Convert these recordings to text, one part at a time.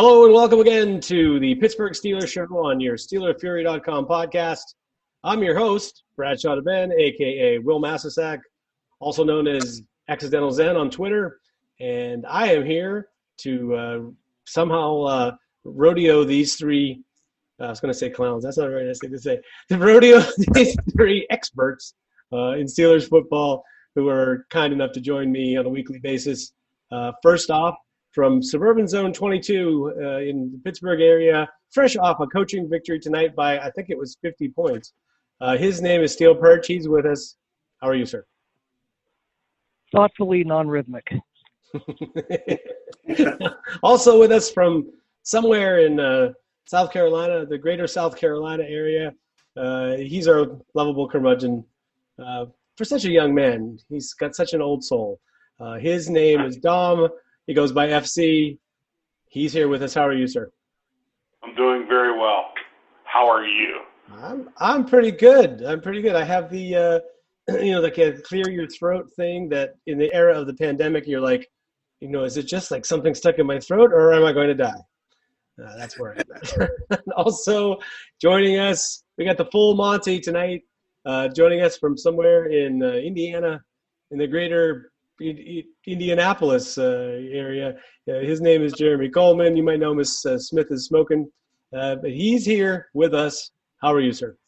Hello and welcome again to the Pittsburgh Steelers Show on your SteelerFury.com podcast. I'm your host, Bradshaw Ben, a.k.a. Will Massasak, also known as Accidental Zen on Twitter. And I am here to somehow rodeo these three, I was going to say clowns, that's not a very nice thing to say, to rodeo these three experts in Steelers football who are kind enough to join me on a weekly basis. First off, from Suburban Zone 22 in the Pittsburgh area, fresh off a coaching victory tonight by, I think it was 50 points. His name is Steel Perch. He's with us. How are you, sir? Thoughtfully non-rhythmic. Also with us from somewhere in South Carolina, the greater South Carolina area. He's our lovable curmudgeon. For such a young man, he's got such an old soul. His name is Dom. He goes by FC. He's here with us. How are you, sir? I'm doing very well. How are you? I'm pretty good. I have the like a clear your throat thing that in the era of the pandemic, you're like, is it just like something stuck in my throat or am I going to die? That's where I'm at. Also joining us, we got the full Monty tonight. Joining us from somewhere in Indiana, in the greater Indianapolis area. His name is Jeremy Coleman. You might know him as Smith is Smoking. But he's here with us. How are you, sir?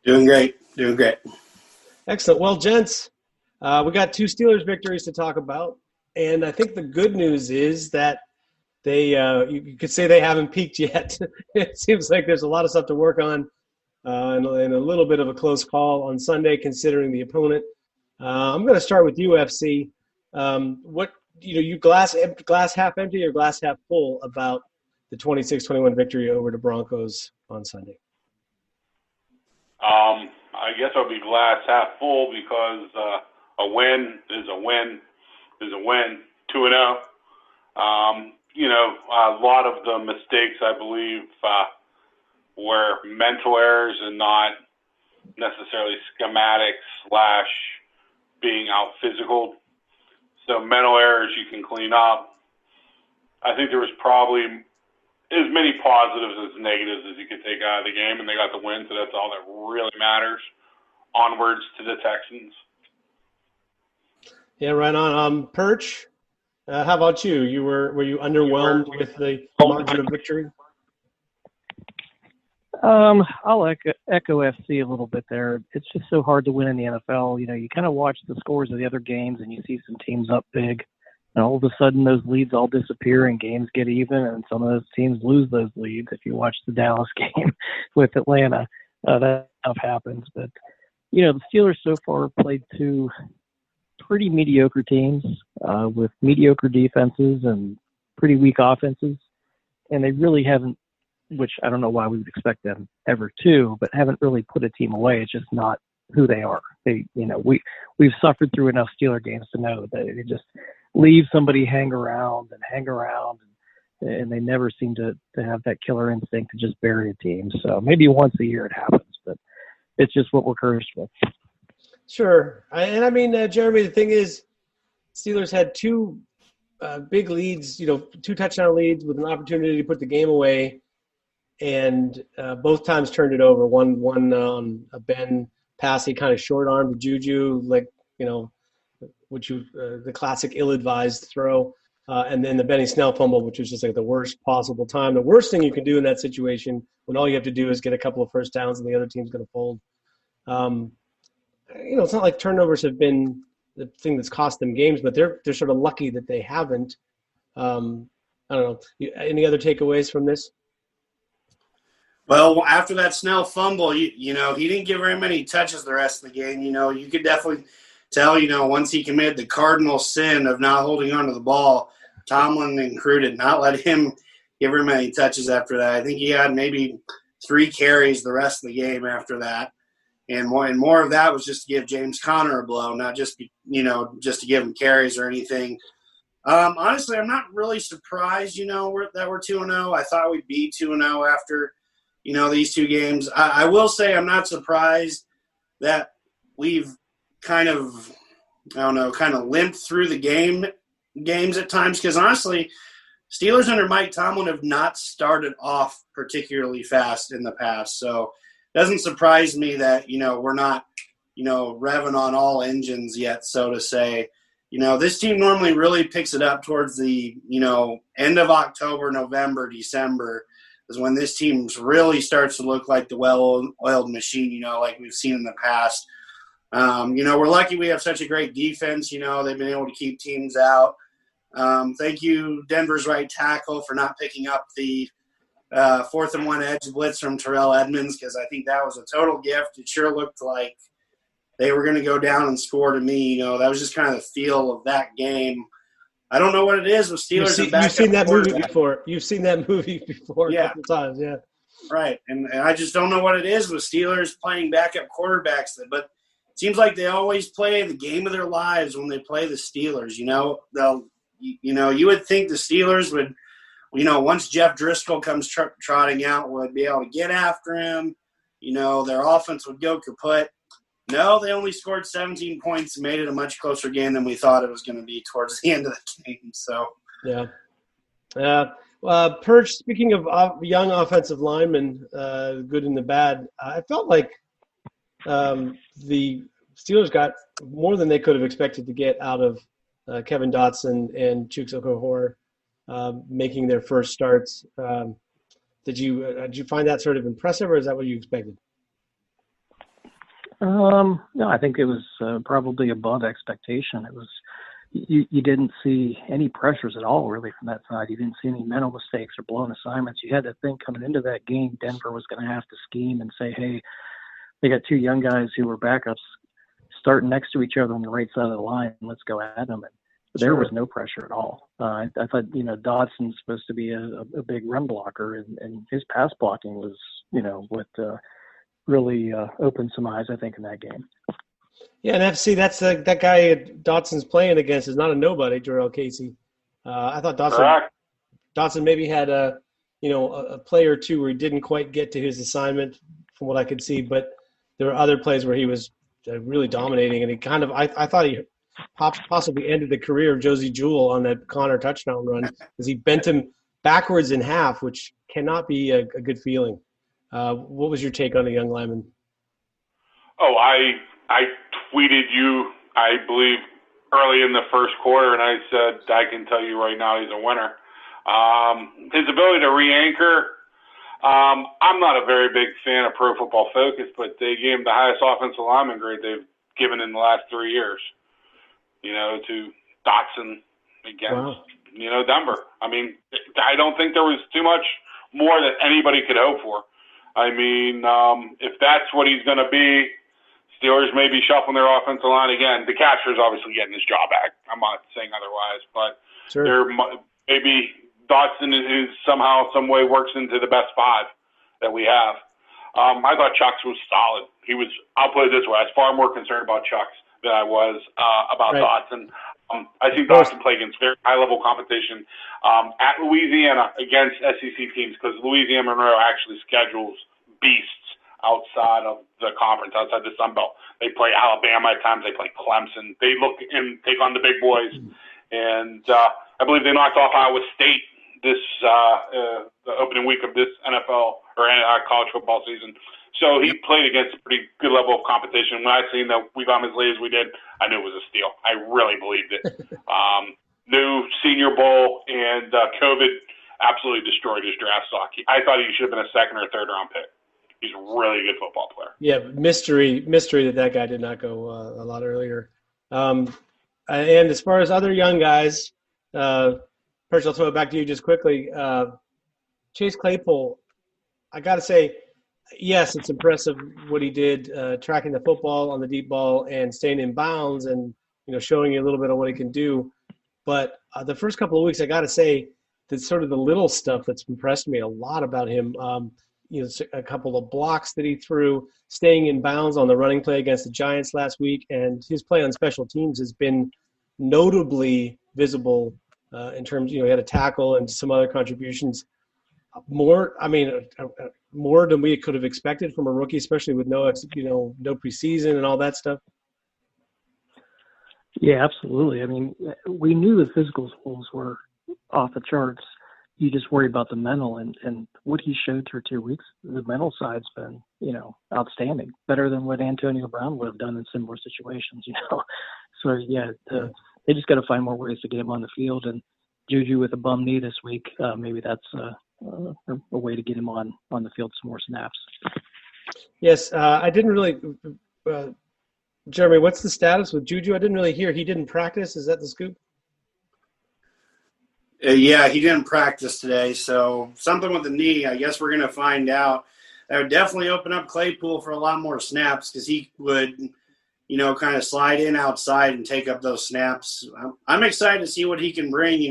Doing great. Excellent. Well, gents, we got two Steelers victories to talk about. And I think the good news is that they you could say they haven't peaked yet. It seems like there's a lot of stuff to work on and a little bit of a close call on Sunday considering the opponent. I'm going to start with UFC. You glass half empty or glass half full about the 26-21 victory over the Broncos on Sunday? I guess I'll be glass half full because a win is a win is a win. 2-0. A lot of the mistakes I believe were mental errors and not necessarily schematics / being out physical. So mental errors you can clean up. I think there was probably as many positives as negatives as you could take out of the game, and they got the win, so that's all that really matters. Onwards to the Texans. Yeah, right on. Perch, how about you? Were you underwhelmed with the margin of victory? I'll echo FC a little bit there. It's just so hard to win in the NFL. You kind of watch the scores of the other games and you see some teams up big, and all of a sudden those leads all disappear and games get even, and some of those teams lose those leads. If you watch the Dallas game with Atlanta, that stuff happens. But, the Steelers so far played two pretty mediocre teams with mediocre defenses and pretty weak offenses, and they really haven't, which I don't know why we would expect them ever to, but haven't really put a team away. It's just not who they are. We've suffered through enough Steeler games to know that they just leave somebody hang around, and they never seem to have that killer instinct to just bury a team. So maybe once a year it happens, but it's just what we're cursed with. Sure. Jeremy, the thing is, Steelers had two big leads, 2 touchdown leads with an opportunity to put the game away. And both times turned it over. One on a Ben pass, he kind of short-armed to Juju, the classic ill-advised throw. And then the Benny Snell fumble, which was just like the worst possible time. The worst thing you can do in that situation when all you have to do is get a couple of first downs and the other team's going to fold. It's not like turnovers have been the thing that's cost them games, but they're sort of lucky that they haven't. I don't know. Any other takeaways from this? Well, after that Snell fumble, he didn't give very many touches the rest of the game. You could definitely tell, once he committed the cardinal sin of not holding onto the ball, Tomlin and crew did not let him give very many touches after that. I think he had maybe 3 carries the rest of the game after that. And more of that was just to give James Conner a blow, not just, just to give him carries or anything. Honestly, I'm not really surprised, that we're 2-0. I thought we'd be 2-0 after – these 2 games. I will say I'm not surprised that we've kind of limped through the games at times because, honestly, Steelers under Mike Tomlin have not started off particularly fast in the past. So it doesn't surprise me that, we're not, revving on all engines yet, so to say. This team normally really picks it up towards the, end of October, November, December is when this team really starts to look like the well-oiled machine, like we've seen in the past. We're lucky we have such a great defense. They've been able to keep teams out. Thank you, Denver's right tackle, for not picking up the 4th and 1 edge blitz from Terrell Edmonds, because I think that was a total gift. It sure looked like they were going to go down and score to me. That was just kind of the feel of that game. I don't know what it is with Steelers. You've seen that movie before. You've seen that movie before a couple times, yeah. Right, and I just don't know what it is with Steelers playing backup quarterbacks. But it seems like they always play the game of their lives when they play the Steelers. You would think the Steelers would, once Jeff Driscoll comes trotting out, would be able to get after him. Their offense would go kaput. No, they only scored 17 points and made it a much closer game than we thought it was going to be towards the end of the game. So, yeah. Perch, speaking of young offensive linemen, good and the bad, I felt like the Steelers got more than they could have expected to get out of Kevin Dotson and Chuks Okorafor making their first starts. Did you find that sort of impressive, or is that what you expected? No, I think it was probably above expectation. It was you didn't see any pressures at all really from that side. You didn't see any mental mistakes or blown assignments. You had to think coming into that game, Denver was going to have to scheme and say, hey, they got 2 young guys who were backups starting next to each other on the right side of the line. Let's go at them. And there was no pressure at all. I thought, Dodson's supposed to be a big run blocker, and his pass blocking was, what really opened some eyes, I think, in that game. Yeah, and FC, that's that guy Dotson's playing against is not a nobody, Jarrell Casey. I thought Dotson maybe had a play or two where he didn't quite get to his assignment from what I could see, but there were other plays where he was really dominating, and he kind of I thought he possibly ended the career of Josie Jewell on that Connor touchdown run because he bent him backwards in half, which cannot be a good feeling. What was your take on a young lineman? Oh, I tweeted you, I believe, early in the first quarter, and I said, I can tell you right now he's a winner. His ability to re-anchor, I'm not a very big fan of Pro Football Focus, but they gave him the highest offensive lineman grade they've given in the last 3 years, to Dotson against, Denver. I mean, I don't think there was too much more that anybody could hope for. I mean, if that's what he's going to be, Steelers may be shuffling their offensive line again. The catcher is obviously getting his job back. I'm not saying otherwise, but maybe Dotson is somehow, some way works into the best 5 that we have. I thought Chuks was solid. I'll put it this way, I was far more concerned about Chuks than I was about Dotson. I think Dotson play against very high-level competition at Louisiana against SEC teams because Louisiana Monroe actually schedules beasts outside of the conference, outside the Sun Belt. They play Alabama at times. They play Clemson. They look and take on the big boys. And I believe they knocked off Iowa State the opening week of this NFL or college football season. So he played against a pretty good level of competition. When I seen that we got him as late as we did, I knew it was a steal. I really believed it. New Senior Bowl and COVID absolutely destroyed his draft stock. I thought he should have been a 2nd or 3rd round pick. He's a really good football player. Yeah, mystery that guy did not go a lot earlier. And as far as other young guys, Perch, I'll throw it back to you just quickly. Chase Claypool, I got to say, yes, it's impressive what he did tracking the football on the deep ball and staying in bounds and showing you a little bit of what he can do. But the first couple of weeks, I got to say, that's sort of the little stuff that's impressed me a lot about him. A couple of blocks that he threw, staying in bounds on the running play against the Giants last week, and his play on special teams has been notably visible in terms, he had a tackle and some other contributions. More than we could have expected from a rookie, especially with no preseason and all that stuff. Yeah, absolutely. I mean, we knew the physical tools were off the charts. You just worry about the mental, and what he showed through 2 weeks, the mental side's been, outstanding, better than what Antonio Brown would have done in similar situations, So, yeah, they just got to find more ways to get him on the field. And Juju with a bum knee this week, maybe that's a way to get him on the field some more snaps. Yes, I didn't really Jeremy, what's the status with Juju? I didn't really hear. He didn't practice. Is that the scoop? Yeah, he didn't practice today, so something with the knee. I guess we're going to find out. That would definitely open up Claypool for a lot more snaps because he would, kind of slide in outside and take up those snaps. I'm excited to see what he can bring.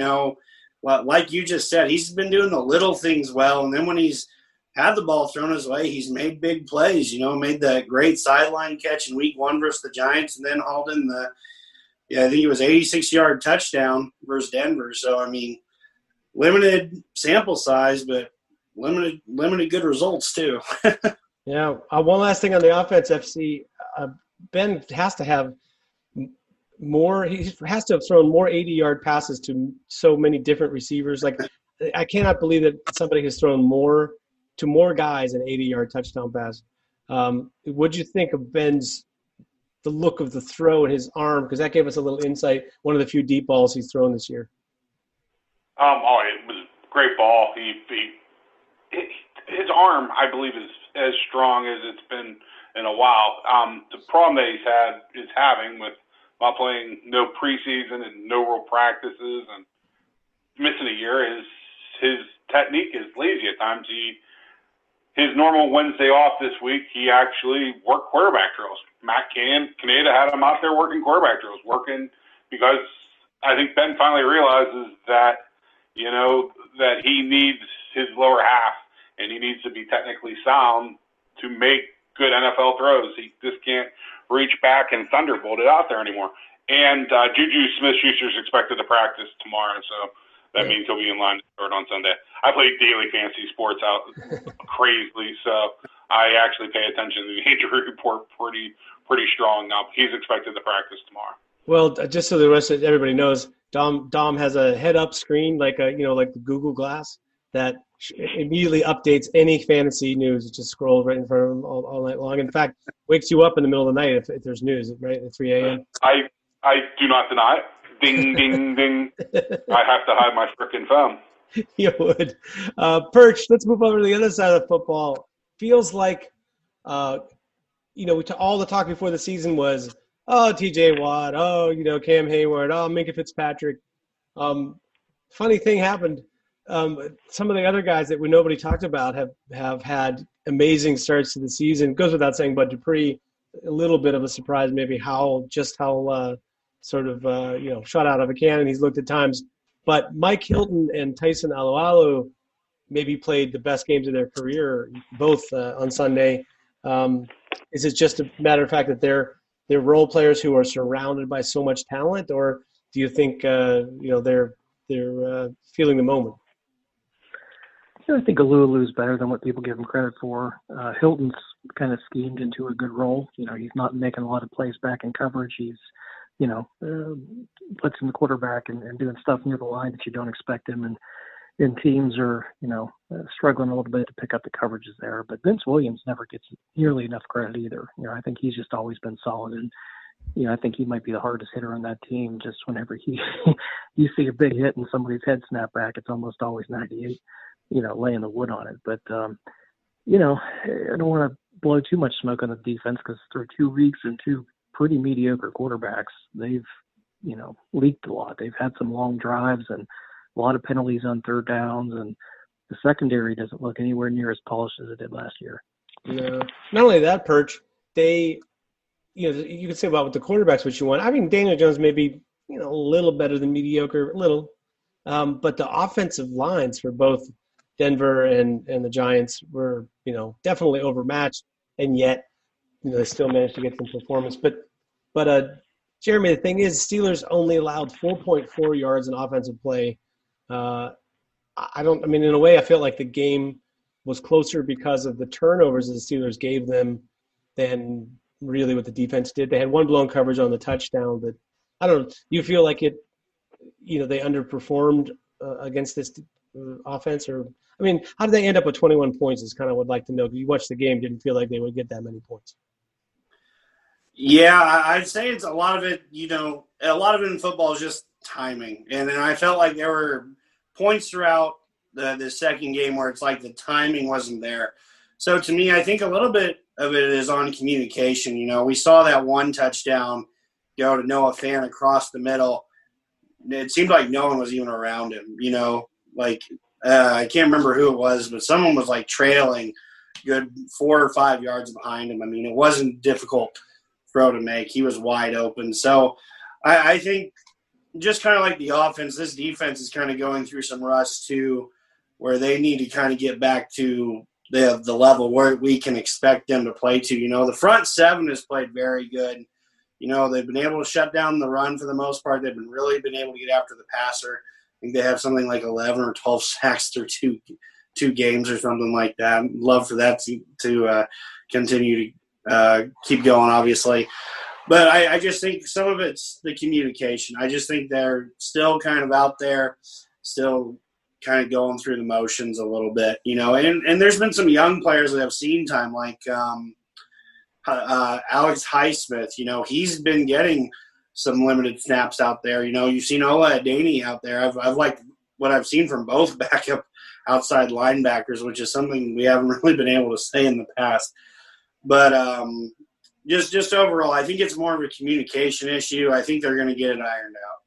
Like you just said, he's been doing the little things well, and then when he's had the ball thrown his way, he's made big plays. Made that great sideline catch in Week 1 versus the Giants, and then hauled in I think it was 86-yard touchdown versus Denver. So, limited sample size, but limited good results too. Yeah. One last thing on the offense, FC. Ben has to have more. He has to have thrown more 80-yard passes to so many different receivers. Like, I cannot believe that somebody has thrown more to more guys an 80-yard touchdown pass. What'd you think of the look of the throw in his arm? Because that gave us a little insight. One of the few deep balls he's thrown this year. It was a great ball. His arm, I believe, is as strong as it's been in a while. The problem that is having while playing no preseason and no real practices and missing a year is his technique is lazy at times. His normal Wednesday off this week, he actually worked quarterback drills. Matt Canada had him out there working quarterback drills, because I think Ben finally realizes that, that he needs his lower half and he needs to be technically sound to make good NFL throws. He just can't reach back and thunderbolt it out there anymore. And Juju Smith-Schuster is expected to practice tomorrow, so that means he'll be in line to start on Sunday. I play daily fantasy sports out crazily, so I actually pay attention to the injury report pretty strong now. He's expected to practice tomorrow. Well, just so the rest of everybody knows, Dom has a head-up screen like the Google Glass that immediately updates any fantasy news. It just scrolls right in front of him all night long. In fact, wakes you up in the middle of the night if there's news, right, at 3 a.m. I do not deny it. Ding, ding, ding. I have to hide my frickin' phone. You would. Perch, let's move over to the other side of football. Feels like, all the talk before the season was, TJ Watt, Cam Hayward, Minkah Fitzpatrick. Funny thing happened. Some of the other guys that nobody talked about have had amazing starts to the season. It goes without saying, Bud Dupree, a little bit of a surprise, maybe how shot out of a cannon he's looked at times. But Mike Hilton and Tyson Alualu maybe played the best games of their career, both on Sunday. Is it just a matter of fact that they're role players who are surrounded by so much talent, or do you think they're feeling the moment? I think Alualu's better than what people give him credit for. Hilton's kind of schemed into a good role. He's not making a lot of plays back in coverage. He's, blitzing the quarterback and doing stuff near the line that you don't expect him. And teams are, struggling a little bit to pick up the coverages there. But Vince Williams never gets nearly enough credit either. I think he's just always been solid. And, I think he might be the hardest hitter on that team. Just whenever you see a big hit and somebody's head snap back, it's almost always 98. Laying the wood on it. But, I don't want to blow too much smoke on the defense because through 2 weeks and two pretty mediocre quarterbacks, they've, leaked a lot. They've had some long drives and a lot of penalties on third downs, and the secondary doesn't look anywhere near as polished as it did last year. No. Not only that, Perch, you could say about with the quarterbacks what you want. I mean, Daniel Jones may be, a little better than mediocre, but the offensive lines for both Denver and the Giants were, definitely overmatched, and yet, they still managed to get some performance. But Jeremy, the thing is, Steelers only allowed 4.4 yards in offensive play. In a way, I feel like the game was closer because of the turnovers that the Steelers gave them than really what the defense did. They had one blown coverage on the touchdown, but I don't know. You feel like they underperformed against this offense? Or, I mean, how did they end up with 21 points is kind of what I'd like to know. You watched the game, didn't feel like they would get that many points. Yeah, I'd say it's a lot of it, a lot of it in football is just timing. And then I felt like there were points throughout the second game where it's like the timing wasn't there. So to me, I think a little bit of it is on communication. We saw that one touchdown go to Noah Fant across the middle. It seemed like no one was even around him, I can't remember who it was, but someone was like trailing good 4 or 5 yards behind him. I mean, it wasn't difficult throw to make. He was wide open. So I think just kind of like the offense, this defense is kind of going through some rust too, where they need to kind of get back to the level where we can expect them to play to. The front seven has played very good. They've been able to shut down the run for the most part. They've really been able to get after the passer. I think they have something like 11 or 12 sacks through two games or something like that. I'd love for that to continue to keep going, obviously. But I just think some of it's the communication. I just think they're still kind of out there, still kind of going through the motions a little bit, And there's been some young players that have seen time, like Alex Highsmith. He's been getting some limited snaps out there. You've seen Ola Adeni out there. I've liked what I've seen from both backup outside linebackers, which is something we haven't really been able to say in the past. But just overall, I think it's more of a communication issue. I think they're going to get it ironed out.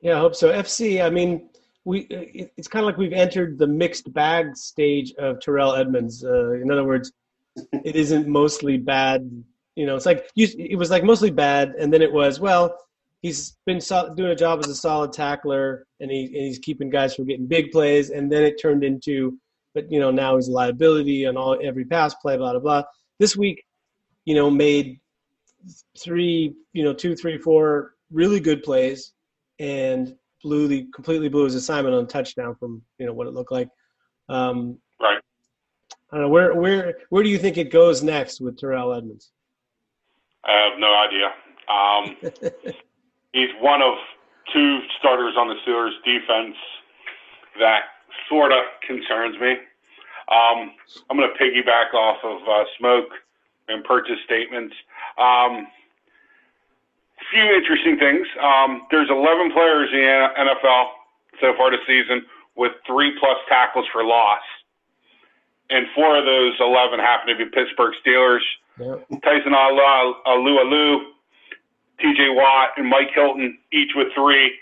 Yeah, I hope so. FC, I mean, it's kind of like we've entered the mixed bag stage of Terrell Edmunds. In other words, it isn't mostly bad. It's like it was like mostly bad, and then it was, well, he's been doing a job as a solid tackler, and he's keeping guys from getting big plays, and then it turned into, but now he's a liability on every pass play, blah blah blah. This week, made 2, 3, 4 really good plays, and completely blew his assignment on touchdown from what it looked like. Right. I don't know where do you think it goes next with Terrell Edmunds? I have no idea. He's one of 2 starters on the Steelers defense that sort of concerns me. I'm going to piggyback off of Smoke and Purchase statements. Few interesting things. There's 11 players in the NFL so far this season with 3+ tackles for loss. And 4 of those 11 happen to be Pittsburgh Steelers. Yep. Tyson Alualu, T.J. Watt, and Mike Hilton, each with 3.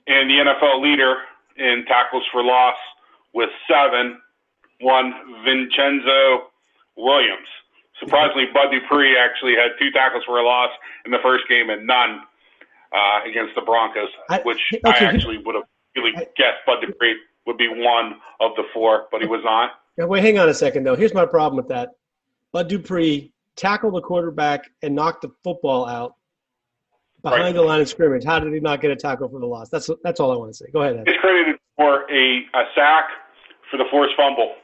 And the NFL leader in tackles for loss with 7, one Vincenzo Williams. Surprisingly, Bud Dupree actually had 2 tackles for a loss in the first game and none against the Broncos, which I actually would have really guessed Bud Dupree would be one of the 4, but he was not. Wait, hang on a second, though. Here's my problem with that. Bud Dupree tackled the quarterback and knocked the football out behind the line of scrimmage. How did he not get a tackle for the loss? That's all I want to say. Go ahead, Ed. He's credited for a sack for the forced fumble,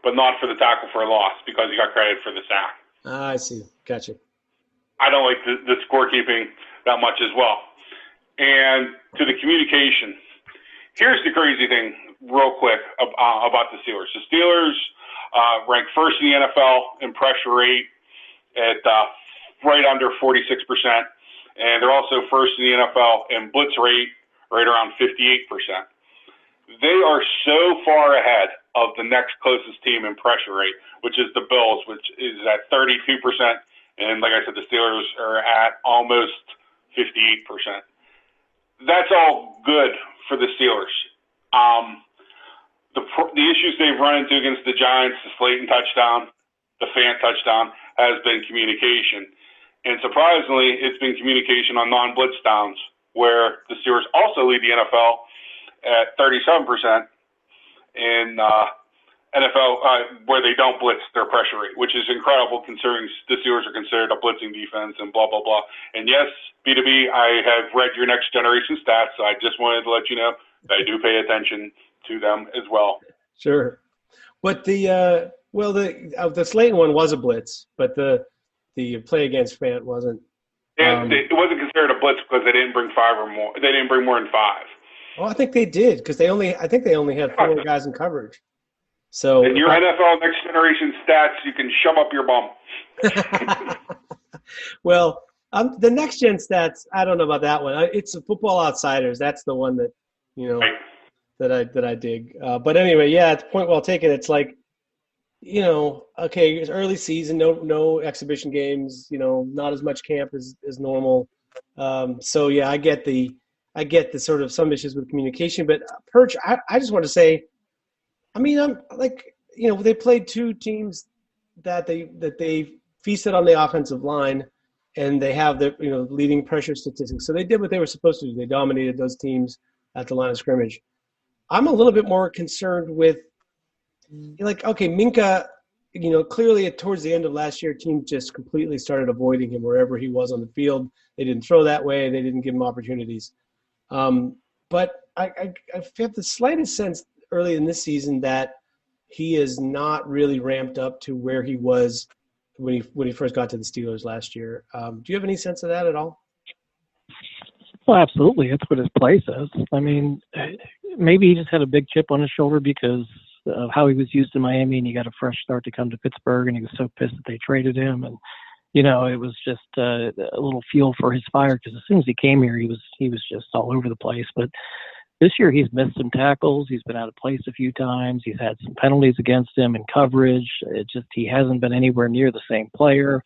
but not for the tackle for a loss because he got credit for the sack. I see. Gotcha. I don't like the scorekeeping that much as well. And to the communication, here's the crazy thing real quick about the Steelers. The Steelers rank first in the NFL in pressure rate at right under 46%. And they're also first in the NFL in blitz rate right around 58%. They are so far ahead of the next closest team in pressure rate, which is the Bills, which is at 32%. And like I said, the Steelers are at almost 58%. That's all good for the Steelers. The issues they've run into against the Giants, the Slayton touchdown, the Fant touchdown, has been communication. And surprisingly, it's been communication on non-blitz downs, where the Steelers also lead the NFL at 37% in NFL where they don't blitz their pressure rate, which is incredible considering the Steelers are considered a blitzing defense and blah, blah, blah. And yes, B2B, I have read your next generation stats, so I just wanted to let you know that I do pay attention to them as well. Sure. But the Slayton one was a blitz, but the play against Fant wasn't. And it wasn't considered a blitz because they didn't bring 5 or more. They didn't bring more than 5. Oh, I think they did because I think they only had 4 guys in coverage. So in your NFL Next Generation stats, you can shove up your bum. Well, the next gen stats, I don't know about that one. It's a Football Outsiders. That's the one that Right. that I dig. But anyway, yeah, it's point well taken. It's like, okay, it's early season, no exhibition games, not as much camp as normal. So yeah, I get the sort of some issues with communication. But Perch, I just want to say, I mean, I'm like, they played 2 teams that they feasted on the offensive line, and they have the leading pressure statistics. So they did what they were supposed to do. They dominated those teams at the line of scrimmage. I'm a little bit more concerned with, like, okay, Minka, clearly towards the end of last year, teams just completely started avoiding him wherever he was on the field. They didn't throw that way. They didn't give him opportunities. But I have the slightest sense early in this season that he is not really ramped up to where he was when he first got to the Steelers last year. Do you have any sense of that at all? Well, absolutely. That's what his play says. I mean, maybe he just had a big chip on his shoulder because of how he was used in Miami, and he got a fresh start to come to Pittsburgh, and he was so pissed that they traded him. And, it was just a little fuel for his fire because as soon as he came here, he was just all over the place. But this year he's missed some tackles. He's been out of place a few times. He's had some penalties against him in coverage. He hasn't been anywhere near the same player.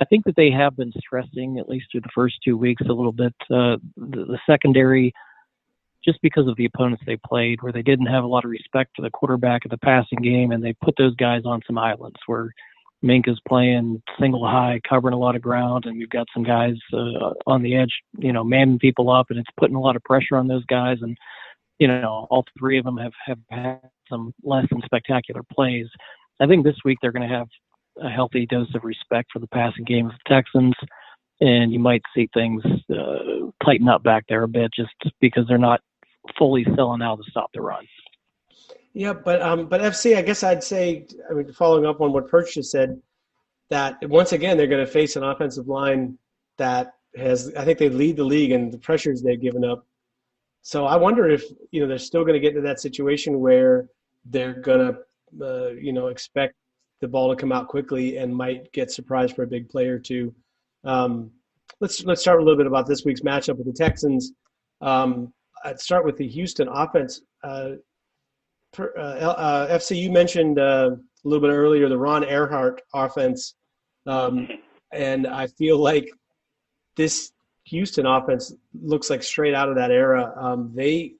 I think that they have been stressing, at least through the first 2 weeks, a little bit, the secondary, just because of the opponents they played, where they didn't have a lot of respect for the quarterback of the passing game, and they put those guys on some islands where Minka's playing single high, covering a lot of ground, and you've got some guys on the edge, manning people up, and it's putting a lot of pressure on those guys. And, all 3 of them have had some less than spectacular plays. I think this week they're going to have a healthy dose of respect for the passing game of the Texans, and you might see things tighten up back there a bit just because they're not fully selling out to stop the run. Yeah, but FC, I guess I'd say, following up on what Perch just said, that once again they're going to face an offensive line that I think they lead the league in the pressures they've given up. So I wonder if they're still going to get into that situation where they're going to expect the ball to come out quickly and might get surprised for a big play or two. Let's start a little bit about this week's matchup with the Texans. I'd start with the Houston offense. FC, you mentioned a little bit earlier the Ron Earhart offense, and I feel like this Houston offense looks like straight out of that era. They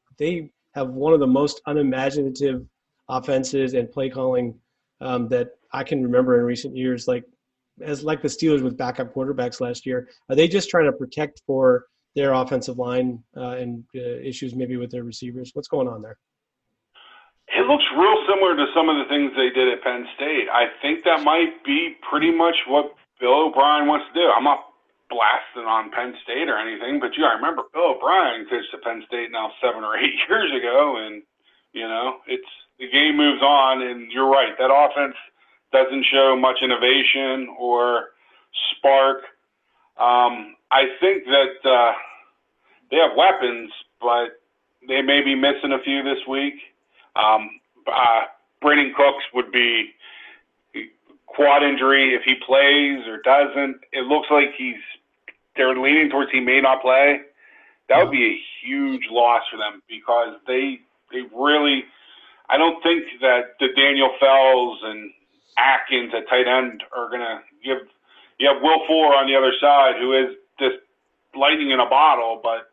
have one of the most unimaginative offenses and play calling that I can remember in recent years, like the Steelers with backup quarterbacks last year. Are they just trying to protect for their offensive line and issues maybe with their receivers? What's going on there? It looks real similar to some of the things they did at Penn State. I think that might be pretty much what Bill O'Brien wants to do. I'm not blasting on Penn State or anything, but I remember Bill O'Brien pitched at Penn State now 7 or 8 years ago, and it's the game moves on. And you're right, that offense doesn't show much innovation or spark. I think that they have weapons, but they may be missing a few this week. Brandon Cooks would be quad injury if he plays or doesn't. It looks like they're leaning towards he may not play. That would be a huge loss for them because they really, I don't think that the Daniel Fells and Atkins at tight end are going to give. You have Will Fuller on the other side, who is just lightning in a bottle, but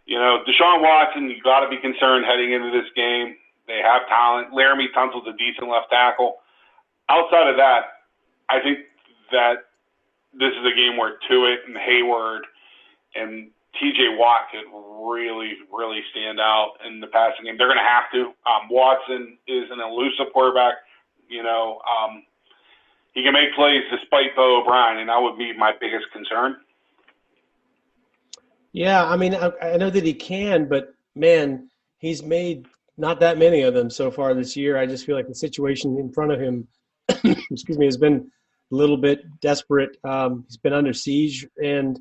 Deshaun Watson, you got to be concerned heading into this game. They have talent. Laramie Tunsil's a decent left tackle. Outside of that, I think that this is a game where Tuitt and Hayward and T.J. Watt could really, really stand out in the passing game. They're going to have to. Watson is an elusive quarterback. He can make plays despite Bo O'Brien, and that would be my biggest concern. Yeah, I know that he can, but, man, he's made not that many of them so far this year. I just feel like the situation in front of him, has been a little bit desperate. He's been under siege, and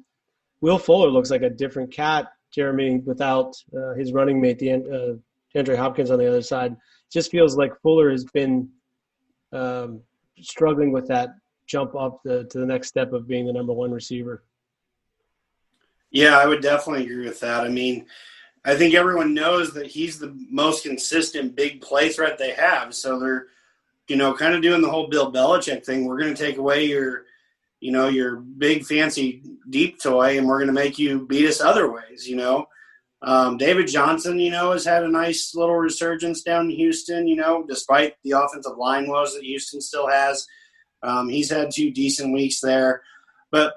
Will Fuller looks like a different cat Jeremy, without his running mate, DeAndre Hopkins on the other side. Just feels like Fuller has been struggling with that jump up to the next step of being the number one receiver. Yeah, I would definitely agree with that. I mean, I think everyone knows that he's the most consistent big play threat they have. So they're, kind of doing the whole Bill Belichick thing. We're going to take away your big fancy deep toy, and we're going to make you beat us other ways, David Johnson, has had a nice little resurgence down in Houston, despite the offensive line woes that Houston still has. He's had 2 decent weeks there. But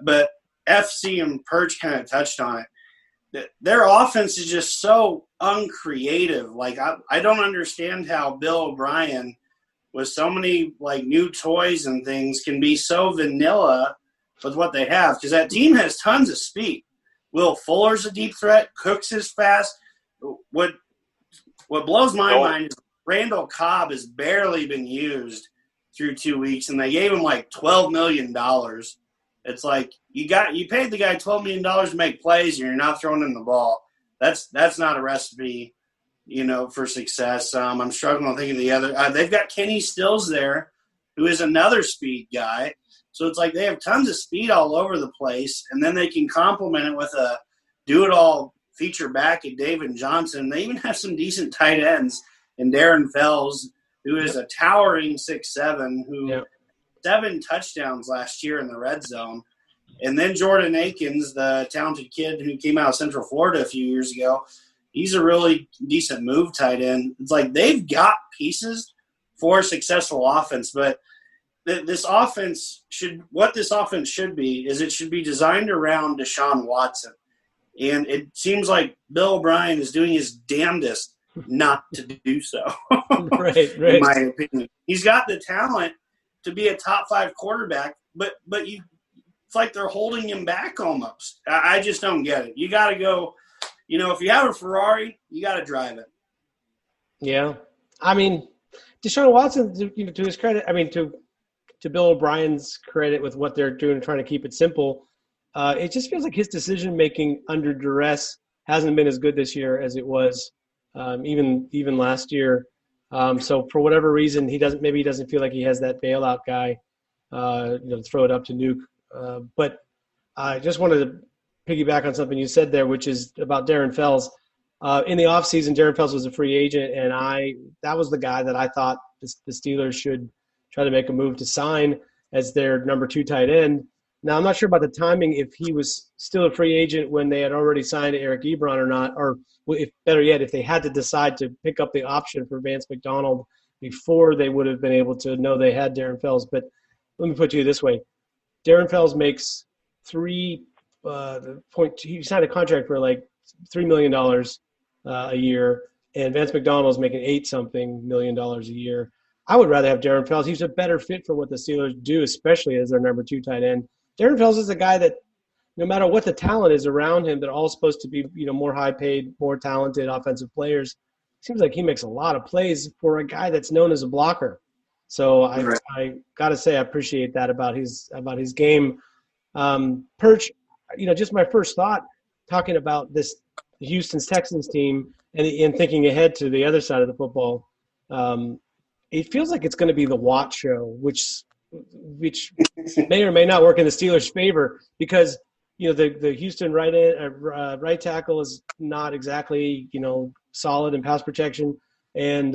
FC and Perch kind of touched on it. Their offense is just so uncreative. Like, I don't understand how Bill O'Brien, with so many, new toys and things, can be so vanilla with what they have. Because that team has tons of speed. Will Fuller's a deep threat. Cooks is fast. What blows my mind is Randall Cobb has barely been used through 2 weeks, and they gave him $12 million. It's like you paid the guy $12 million to make plays, and you're not throwing him the ball. That's not a recipe, for success. I'm struggling to think of the other. They've got Kenny Stills there, who is another speed guy. So it's like they have tons of speed all over the place, and then they can complement it with a do-it-all feature back at David Johnson. They even have some decent tight ends in Darren Fells, who is a towering 6'7", who 7 touchdowns last year in the red zone. And then Jordan Akins, the talented kid who came out of Central Florida a few years ago, he's a really decent move tight end. It's like they've got pieces for a successful offense, but this offense should be is it should be designed around Deshaun Watson. And it seems like Bill O'Brien is doing his damnedest not to do so. Right. In my opinion. He's got the talent to be a top 5 quarterback, but it's like they're holding him back almost. I just don't get it. You got to go, if you have a Ferrari, you got to drive it. Yeah. I mean, Deshaun Watson, to his credit, to Bill O'Brien's credit with what they're doing, trying to keep it simple, it just feels like his decision-making under duress hasn't been as good this year as it was even last year. So for whatever reason, he doesn't feel like he has that bailout guy, to throw it up to Nuke. But I just wanted to piggyback on something you said there, which is about Darren Fells. In the offseason, Darren Fells was a free agent, and that was the guy that I thought the Steelers should try to make a move to sign as their number 2 tight end. Now, I'm not sure about the timing, if he was still a free agent when they had already signed Eric Ebron or not, or if better yet, if they had to decide to pick up the option for Vance McDonald before they would have been able to know they had Darren Fells. But let me put it this way. Darren Fells makes he signed a contract for $3 million a year, and Vance McDonald is making $8-something million a year. I would rather have Darren Fells. He's a better fit for what the Steelers do, especially as their number 2 tight end. Darren Fells is a guy that, no matter what the talent is around him, they're all supposed to be, more high-paid, more talented offensive players. Seems like he makes a lot of plays for a guy that's known as a blocker. So I got to say I appreciate that about his game. Perch, just my first thought talking about this Houston's Texans team and thinking ahead to the other side of the football. It feels like it's going to be the Watt show, which may or may not work in the Steelers' favor because the Houston right tackle is not exactly solid in pass protection, and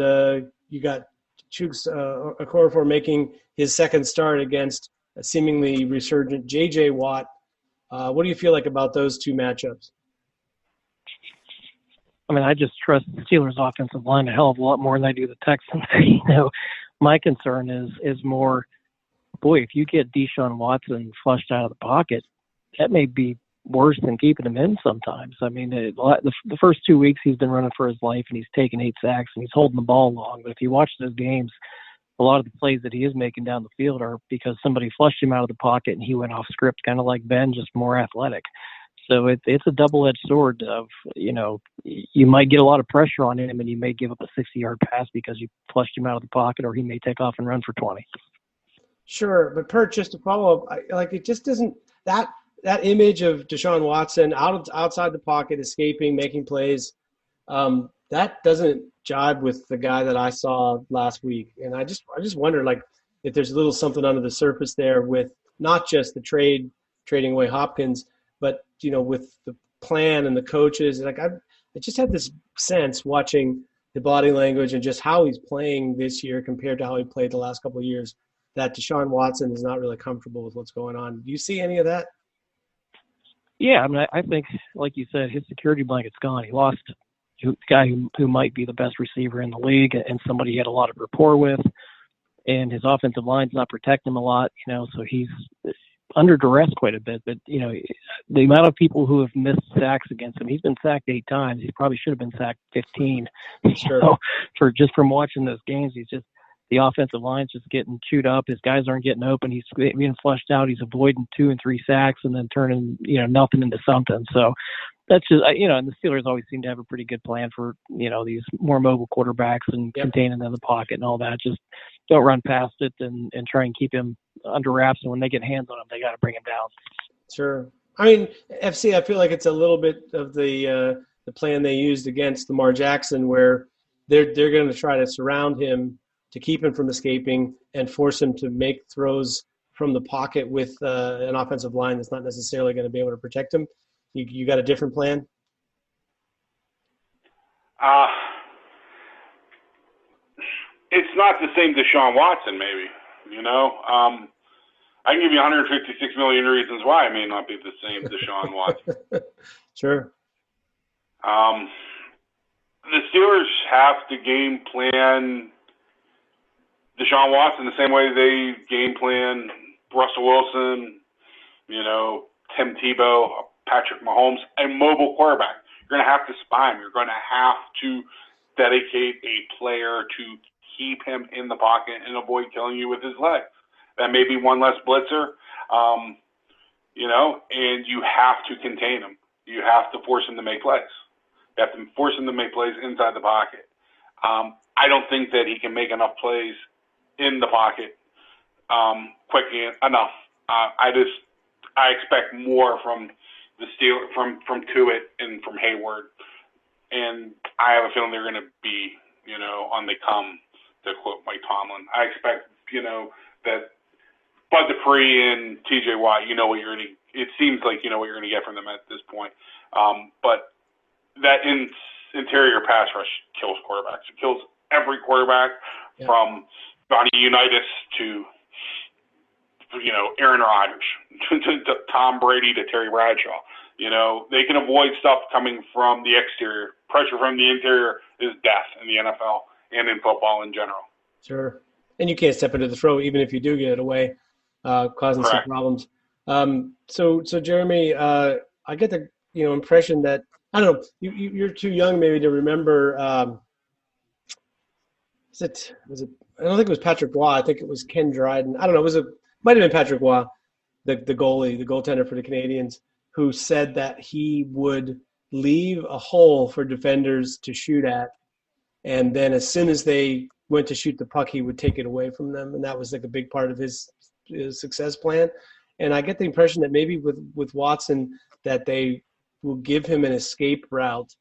you got Chuks Okorafor making his second start against a seemingly resurgent J.J. Watt. What do you feel like about those 2 matchups? I just trust the Steelers' offensive line a hell of a lot more than I do the Texans. My concern is more, if you get Deshaun Watson flushed out of the pocket, that may be worse than keeping him in sometimes. The first 2 weeks he's been running for his life, and he's taken 8 sacks, and he's holding the ball long. But if you watch those games, a lot of the plays that he is making down the field are because somebody flushed him out of the pocket and he went off script, kind of like Ben, just more athletic. So it's a double-edged sword of, you might get a lot of pressure on him and you may give up a 60-yard pass because you flushed him out of the pocket, or he may take off and run for 20. Sure, but Perch, just to follow up, it just doesn't – that that image of Deshaun Watson outside the pocket, escaping, making plays, that doesn't jibe with the guy that I saw last week. And I just wonder, like, if there's a little something under the surface there with not just the trading away Hopkins, but, with the plan and the coaches. Like, I just had this sense watching the body language and just how he's playing this year compared to how he played the last couple of years, that Deshaun Watson is not really comfortable with what's going on. Do you see any of that? Yeah, I mean, I think, like you said, his security blanket's gone. He lost a guy who might be the best receiver in the league and somebody he had a lot of rapport with, and his offensive line's not protecting him a lot, so he's under duress quite a bit. But, the amount of people who have missed sacks against him, he's been sacked 8 times. He probably should have been sacked 15. Sure. So from watching those games, the offensive line's just getting chewed up. His guys aren't getting open. He's being flushed out. He's avoiding 2 and 3 sacks and then turning, nothing into something. So that's just, and the Steelers always seem to have a pretty good plan for, these more mobile quarterbacks and containing them in the pocket and all that. Just don't run past it and try and keep him under wraps. And when they get hands on him, they got to bring him down. Sure. I mean, FC, I feel like it's a little bit of the plan they used against Lamar Jackson, where they're going to try to surround him to keep him from escaping and force him to make throws from the pocket with an offensive line that's not necessarily going to be able to protect him. You got a different plan? It's not the same Deshaun Watson, maybe. I can give you 156 million reasons why it may not be the same Deshaun Watson. Sure. The Steelers have to game plan Deshaun Watson the same way they game plan Russell Wilson, Tim Tebow, Patrick Mahomes, and mobile quarterback. You're going to have to spy him. You're going to have to dedicate a player to keep him in the pocket and avoid killing you with his legs. That may be one less blitzer, and you have to contain him. You have to force him to make plays. You have to force him to make plays inside the pocket. I don't think that he can make enough plays in the pocket quickly enough. I expect more from the Steelers, from Tuitt and from Hayward, and I have a feeling they're going to be, on the come, to quote Mike Tomlin. I expect, that Bud Dupree and T.J. Watt, what you're going to. It seems like you know what you're going to get from them at this point. But that interior pass rush kills quarterbacks. It kills every quarterback from Johnny Unitas to Aaron Rodgers, to Tom Brady, to Terry Bradshaw. They can avoid stuff coming from the exterior. Pressure from the interior is death in the NFL and in football in general. Sure. And you can't step into the throw, even if you do get it away, causing some problems. So Jeremy, I get the impression that, I don't know, you're too young maybe to remember. Was it? I don't think it was Patrick Waugh. I think it was Ken Dryden. I don't know. Might have been Patrick Waugh, the goaltender for the Canadians, who said that he would leave a hole for defenders to shoot at, and then as soon as they went to shoot the puck, he would take it away from them, and that was like a big part of his success plan. And I get the impression that maybe with Watson, that they will give him an escape route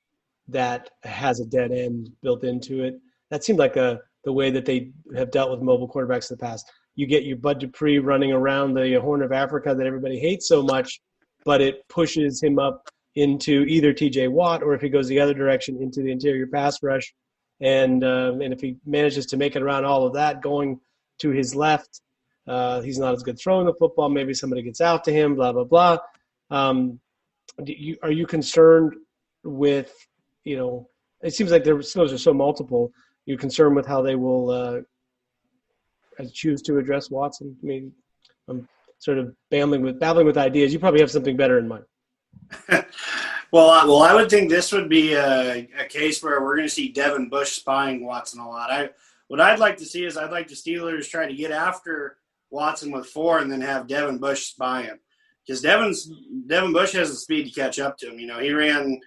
that has a dead end built into it. That seemed like the way that they have dealt with mobile quarterbacks in the past. You get your Bud Dupree running around the Horn of Africa that everybody hates so much, but it pushes him up into either T.J. Watt, or if he goes the other direction, into the interior pass rush. And if he manages to make it around all of that, going to his left, he's not as good throwing the football. Maybe somebody gets out to him, blah, blah, blah. Are you concerned with, it seems like those are so multiple. You're concerned with how they will choose to address Watson? I mean, I'm sort of babbling with ideas. You probably have something better in mind. Well, I would think this would be a case where we're going to see Devin Bush spying Watson a lot. What I'd like to see is I'd like the Steelers try to get after Watson with 4 and then have Devin Bush spy him. Because Devin Bush has the speed to catch up to him. He ran,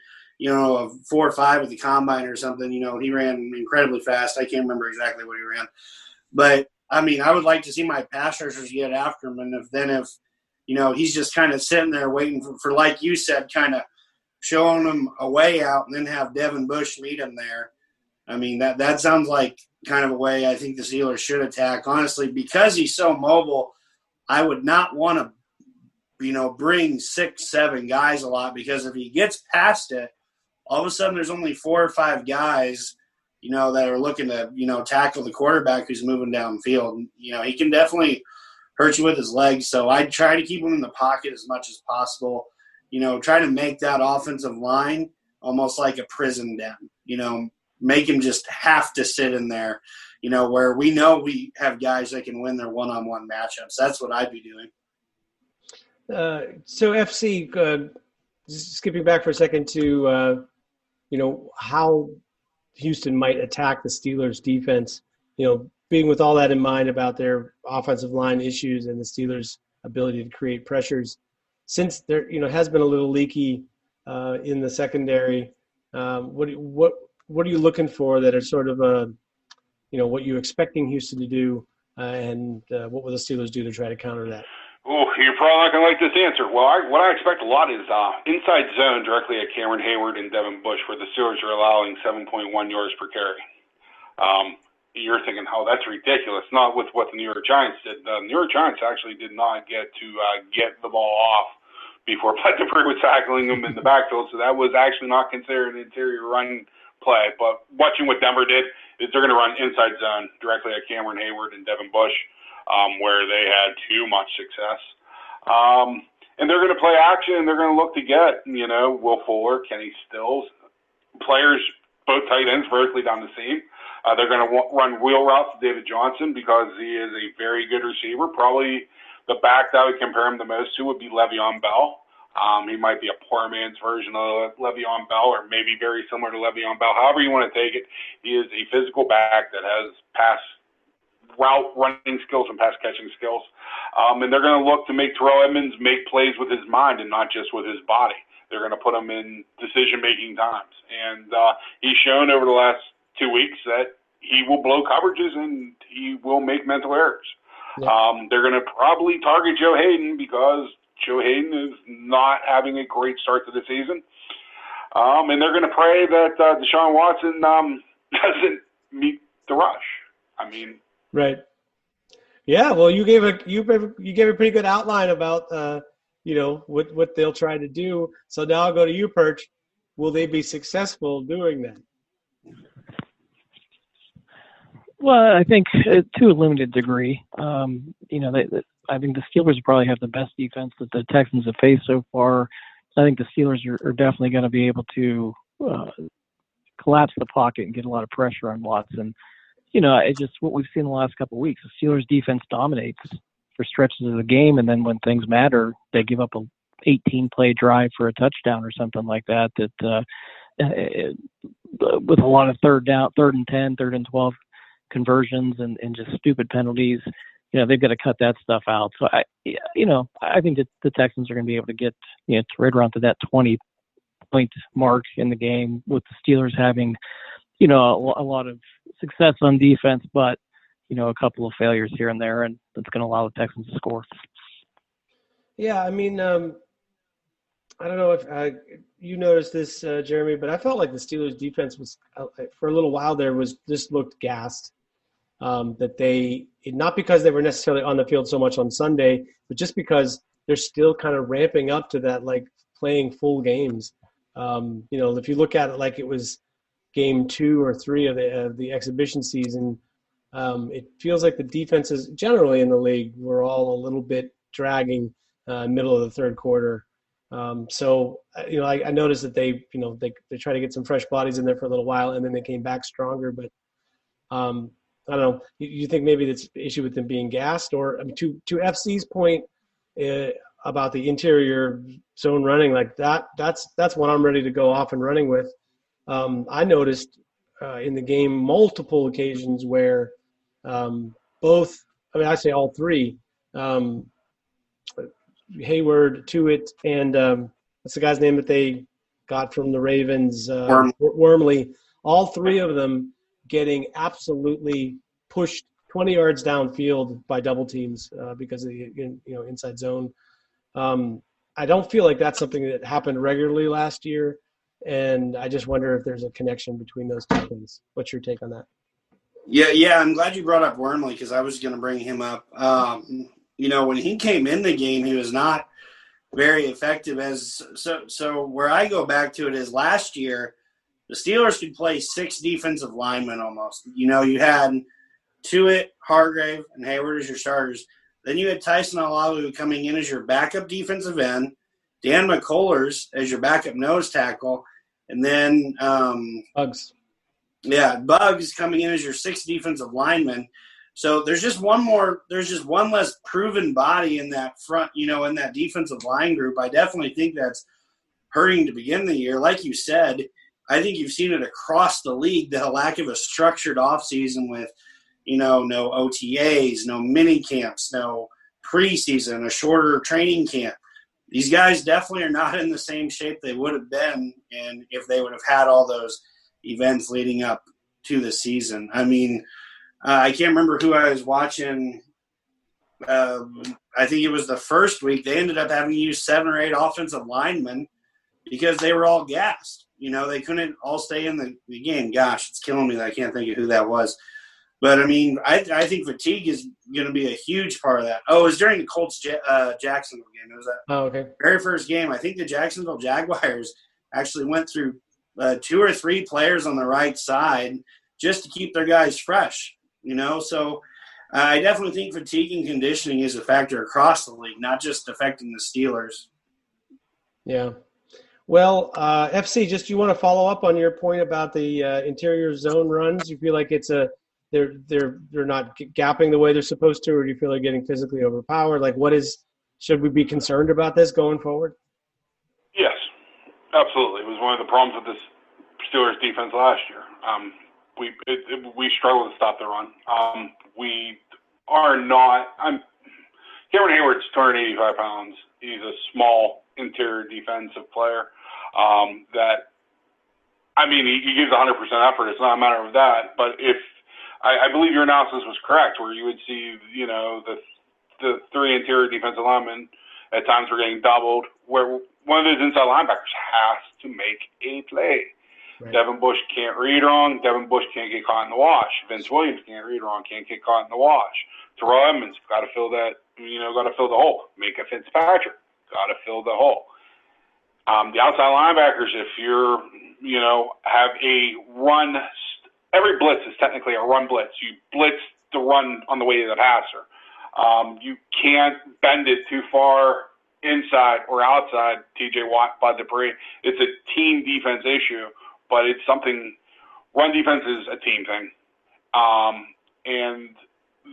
a 4 or 5 at the combine or something. He ran incredibly fast. I can't remember exactly what he ran. But, I would like to see my pass rushers get after him. And if he's just kind of sitting there waiting for like you said, kind of showing him a way out and then have Devin Bush meet him there. I mean, that sounds like kind of a way I think the Steelers should attack. Honestly, because he's so mobile, I would not want to, bring 6-7 guys a lot, because if he gets past it, all of a sudden there's only 4 or 5 guys, that are looking to, tackle the quarterback who's moving downfield. He can definitely hurt you with his legs. So I'd try to keep him in the pocket as much as possible. Try to make that offensive line almost like a prison den. Make him just have to sit in there, where we know we have guys that can win their one-on-one matchups. That's what I'd be doing. So FC, just skipping back for a second to, how Houston might attack the Steelers defense, being with all that in mind about their offensive line issues and the Steelers' ability to create pressures. Since there, has been a little leaky in the secondary, what are you looking for that are sort of, what you're expecting Houston to do, and what will the Steelers do to try to counter that? Oh, you're probably not going to like this answer. Well, what I expect a lot is inside zone directly at Cameron Hayward and Devin Bush, where the Steelers are allowing 7.1 yards per carry. You're thinking, oh, that's ridiculous. Not with what the New York Giants did. The New York Giants actually did not get to get the ball off before Pittsburgh was tackling them in the backfield, so that was actually not considered an interior run play. But watching what Denver did is they're going to run inside zone directly at Cameron Hayward and Devin Bush, where they had too much success. And they're going to play action, and they're going to look to get, Will Fuller, Kenny Stills, players, both tight ends vertically down the seam. They're going to run wheel routes to David Johnson because he is a very good receiver. Probably the back that I would compare him the most to would be Le'Veon Bell. He might be a poor man's version of Le'Veon Bell, or maybe very similar to Le'Veon Bell. However you want to take it, he is a physical back that has pass route running skills and pass catching skills. And they're going to look to make Terrell Edmonds make plays with his mind and not just with his body. They're going to put him in decision-making times. And he's shown over the last 2 weeks that he will blow coverages and he will make mental errors. Yeah. They're going to probably target Joe Hayden because Joe Hayden is not having a great start to the season. And they're going to pray that Deshaun Watson doesn't meet the rush. I mean, right. Yeah. Well, you gave a pretty good outline about what they'll try to do. So now I'll go to you, Perch. Will they be successful doing that? Well, I think to a limited degree. I think the Steelers probably have the best defense that the Texans have faced so far. I think the Steelers are definitely going to be able to collapse the pocket and get a lot of pressure on Watson. It's just what we've seen the last couple of weeks. The Steelers defense dominates for stretches of the game, and then when things matter, they give up a 18-play drive for a touchdown or something like that. With a lot of third and 10, third and 12 conversions and just stupid penalties, they've got to cut that stuff out. So I think that the Texans are going to be able to get right around to that 20-point mark in the game, with the Steelers having a lot of success on defense, but a couple of failures here and there, and that's going to allow the Texans to score. Yeah, I mean, I don't know if you noticed this, Jeremy, but I felt like the Steelers' defense was, for a little while there, just looked gassed. That not because they were necessarily on the field so much on Sunday, but just because they're still kind of ramping up to that, like playing full games. If you look at it like it was game 2 or 3 of the exhibition season, it feels like the defenses generally in the league were all a little bit dragging middle of the third quarter. I noticed that they try to get some fresh bodies in there for a little while, and then they came back stronger. But I don't know. You think maybe it's an issue with them being gassed, or to FC's point about the interior zone running, like that? That's what I'm ready to go off and running with. I noticed in the game multiple occasions where I say all three, Hayward, Tuitt, and what's the guy's name that they got from the Ravens? Wormley. All three of them getting absolutely pushed 20 yards downfield by double teams because of the inside zone I don't feel like that's something that happened regularly last year, and I just wonder if there's a connection between those two things. What's your take on that? Yeah, I'm glad you brought up Wormley because I was going to bring him up. When he came in the game, he was not very effective. So where I go back to it is last year, the Steelers could play 6 defensive linemen almost. You had Tuitt, Hargrave, and Hayward as your starters. Then you had Tyson Alalu coming in as your backup defensive end, Dan McCullers as your backup nose tackle, and then Bugs. Yeah, Bugs coming in as your 6th defensive lineman. So there's just one less proven body in that front, in that defensive line group. I definitely think that's hurting to begin the year. Like you said, I think you've seen it across the league, the lack of a structured offseason with, no OTAs, no mini camps, no preseason, a shorter training camp. These guys definitely are not in the same shape they would have been, and if they would have had all those events leading up to the season. I mean, I can't remember who I was watching. I think it was the first week. They ended up having to use 7 or 8 offensive linemen because they were all gassed. They couldn't all stay in the game. Gosh, it's killing me that I can't think of who that was. But, I mean, I think fatigue is going to be a huge part of that. Oh, it was during the Colts-Jacksonville game. It was that very first game. I think the Jacksonville Jaguars actually went through 2 or 3 players on the right side just to keep their guys fresh, So I definitely think fatigue and conditioning is a factor across the league, not just affecting the Steelers. Yeah. Well, FC, just you want to follow up on your point about the interior zone runs? You feel like they're not gapping the way they're supposed to, or do you feel they're getting physically overpowered? Like, should we be concerned about this going forward? Yes, absolutely. It was one of the problems with this Steelers defense last year. We struggle to stop the run. We are not. Cameron Hayward's 285 pounds. He's a small interior defensive player. He gives 100% effort. It's not a matter of that. But if I believe your analysis was correct, where you would see, the 3 interior defensive linemen at times were getting doubled, where one of those inside linebackers has to make a play. Right. Devin Bush can't read wrong. Devin Bush can't get caught in the wash. Vince Williams can't read wrong, can't get caught in the wash. Terrell Edmonds got to fill the hole. Micah Fitzpatrick got to fill the hole. The outside linebackers, if you're, have a run. Every blitz is technically a run blitz. You blitz the run on the way to the passer. You can't bend it too far inside or outside TJ Watt, Bud Dupree. It's a team defense issue, but it's something – run defense is a team thing. And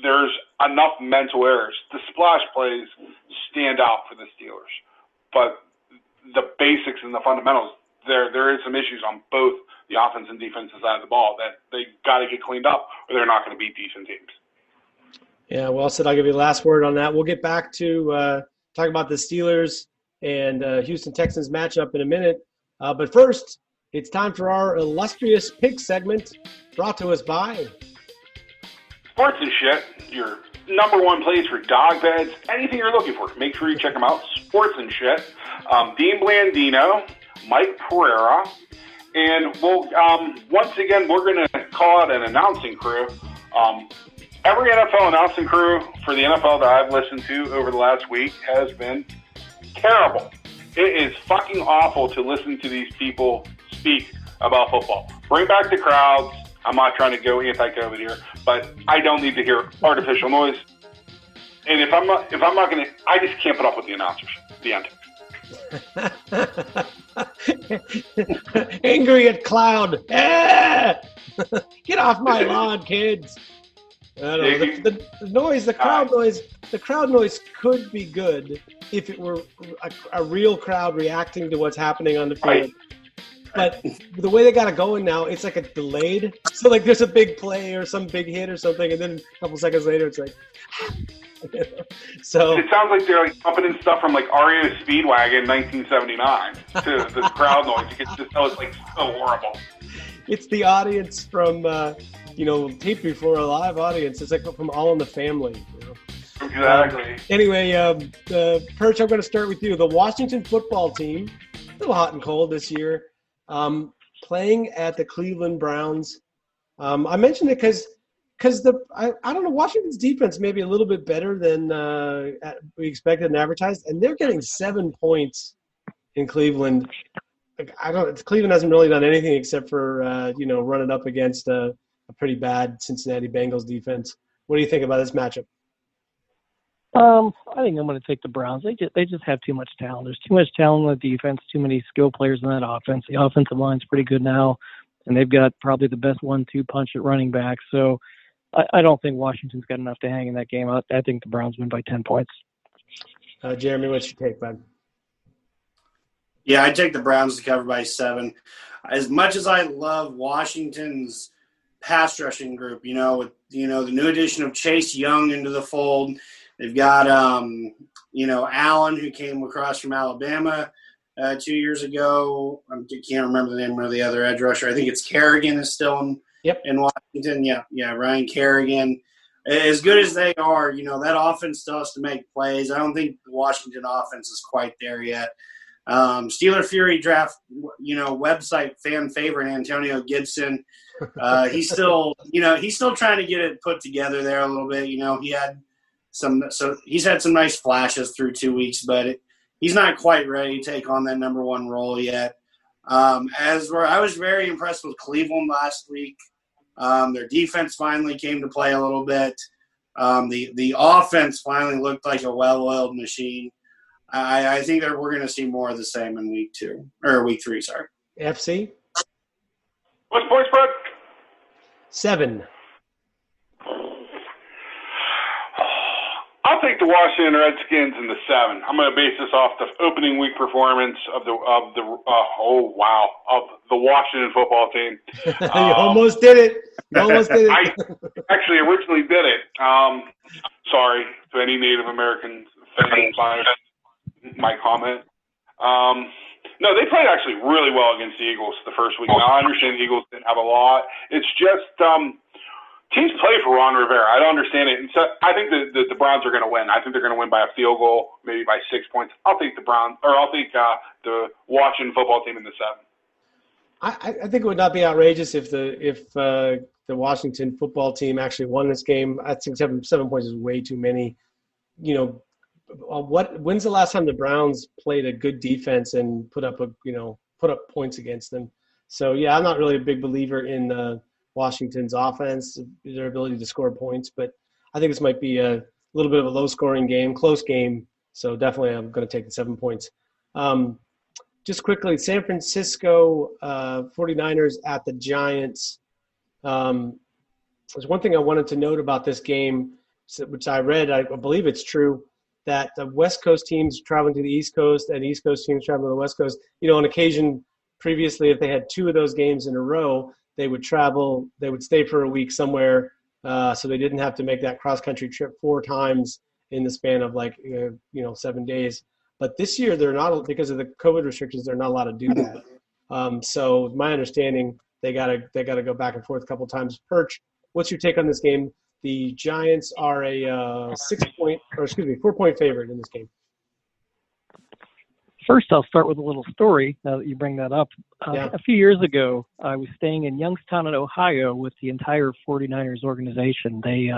there's enough mental errors. The splash plays stand out for the Steelers. But the basics and the fundamentals, there is some issues on both the offense and defensive side of the ball that they got to get cleaned up or they're not going to beat decent teams. Yeah, well said. I'll give you the last word on that. We'll get back to talk about the Steelers and Houston Texans matchup in a minute. But first, it's time for our illustrious pick segment brought to us by Sports and Shit, your number one place for dog beds, anything you're looking for. Make sure you check them out. Sports and Shit. Dean Blandino, Mike Pereira, and we'll once again we're going to call out an announcing crew. Every NFL announcing crew for the NFL that I've listened to over the last week has been terrible. It is fucking awful to listen to these people speak about football. Bring back the crowds. I'm not trying to go anti-COVID here, but I don't need to hear artificial noise. And if I'm not going to, I just can't put up with the announcers. The end. Angry at Cloud. Get off my lawn, kids. I don't know. The noise, the crowd noise could be good if it were a real crowd reacting to what's happening on the field. Right. But the way they got it going now, it's like a delayed. So like there's a big play or some big hit or something, and then a couple seconds later it's like. So it sounds like they're like pumping in stuff from like REO Speedwagon 1979 to this crowd noise. You can just tell it's like so horrible. It's the audience from tape before a live audience. It's like from All in the Family. Exactly. Anyway, Perch, I'm going to start with you. The Washington football team, a little hot and cold this year, playing at the Cleveland Browns. I mentioned it because I don't know, Washington's defense may be a little bit better than we expected and advertised, and they're getting 7 points in Cleveland. Cleveland hasn't really done anything except for running up against a pretty bad Cincinnati Bengals defense. What do you think about this matchup? I think I'm going to take the Browns. They just have too much talent. There's too much talent on the defense, too many skill players in that offense. The offensive line's pretty good now, and they've got probably the best 1-2 punch at running back. So I don't think Washington's got enough to hang in that game. I think the Browns win by 10 points. Jeremy, what's your take, bud? Yeah, I'd take the Browns to cover by 7. As much as I love Washington's pass rushing group, with the new addition of Chase Young into the fold, they've got Allen, who came across from Alabama 2 years ago. I can't remember the name of the other edge rusher. I think it's Kerrigan is still in Washington. Yeah, Ryan Kerrigan. As good as they are, that offense still has to make plays. I don't think the Washington offense is quite there yet. Steeler Fury draft, website fan favorite Antonio Gibson. He's still trying to get it put together there a little bit. He's had some nice flashes through 2 weeks, but he's not quite ready to take on that number 1 role yet. I was very impressed with Cleveland last week. Their defense finally came to play a little bit. The offense finally looked like a well-oiled machine. I think that we're going to see more of the same in week 3. Sorry. FC? What's point spread? 7. I'll take the Washington Redskins in the 7. I'm going to base this off the opening week performance of the Washington football team. You almost did it. I actually originally did it. Sorry to any Native American fans by my comment. No, they played actually really well against the Eagles the first week. Now, I understand the Eagles didn't have a lot. It's just teams play for Ron Rivera. I don't understand it. And so I think the Browns are going to win. I think they're going to win by a field goal, maybe by 6 points. I'll take the the Washington football team in the 7. I think it would not be outrageous if the Washington football team actually won this game. I think 7 points is way too many. When's the last time the Browns played a good defense and put up points against them? So yeah, I'm not really a big believer in Washington's offense, their ability to score points, but I think this might be a little bit of a low-scoring game, close game. So definitely, I'm going to take the 7 points. Just quickly, San Francisco 49ers at the Giants. There's one thing I wanted to note about this game, which I read. I believe it's true, that the West Coast teams traveling to the East Coast and East Coast teams traveling to the West Coast, on occasion previously, if they had 2 of those games in a row, they would stay for a week somewhere, so they didn't have to make that cross-country trip 4 times in the span of 7 days. But this year, they're not, because of the COVID restrictions, they're not allowed to do that. So my understanding, they gotta go back and forth a couple times. Perch, what's your take on this game? The Giants are a 4-point favorite in this game. First, I'll start with a little story now that you bring that up. A few years ago, I was staying in Youngstown, Ohio with the entire 49ers organization. They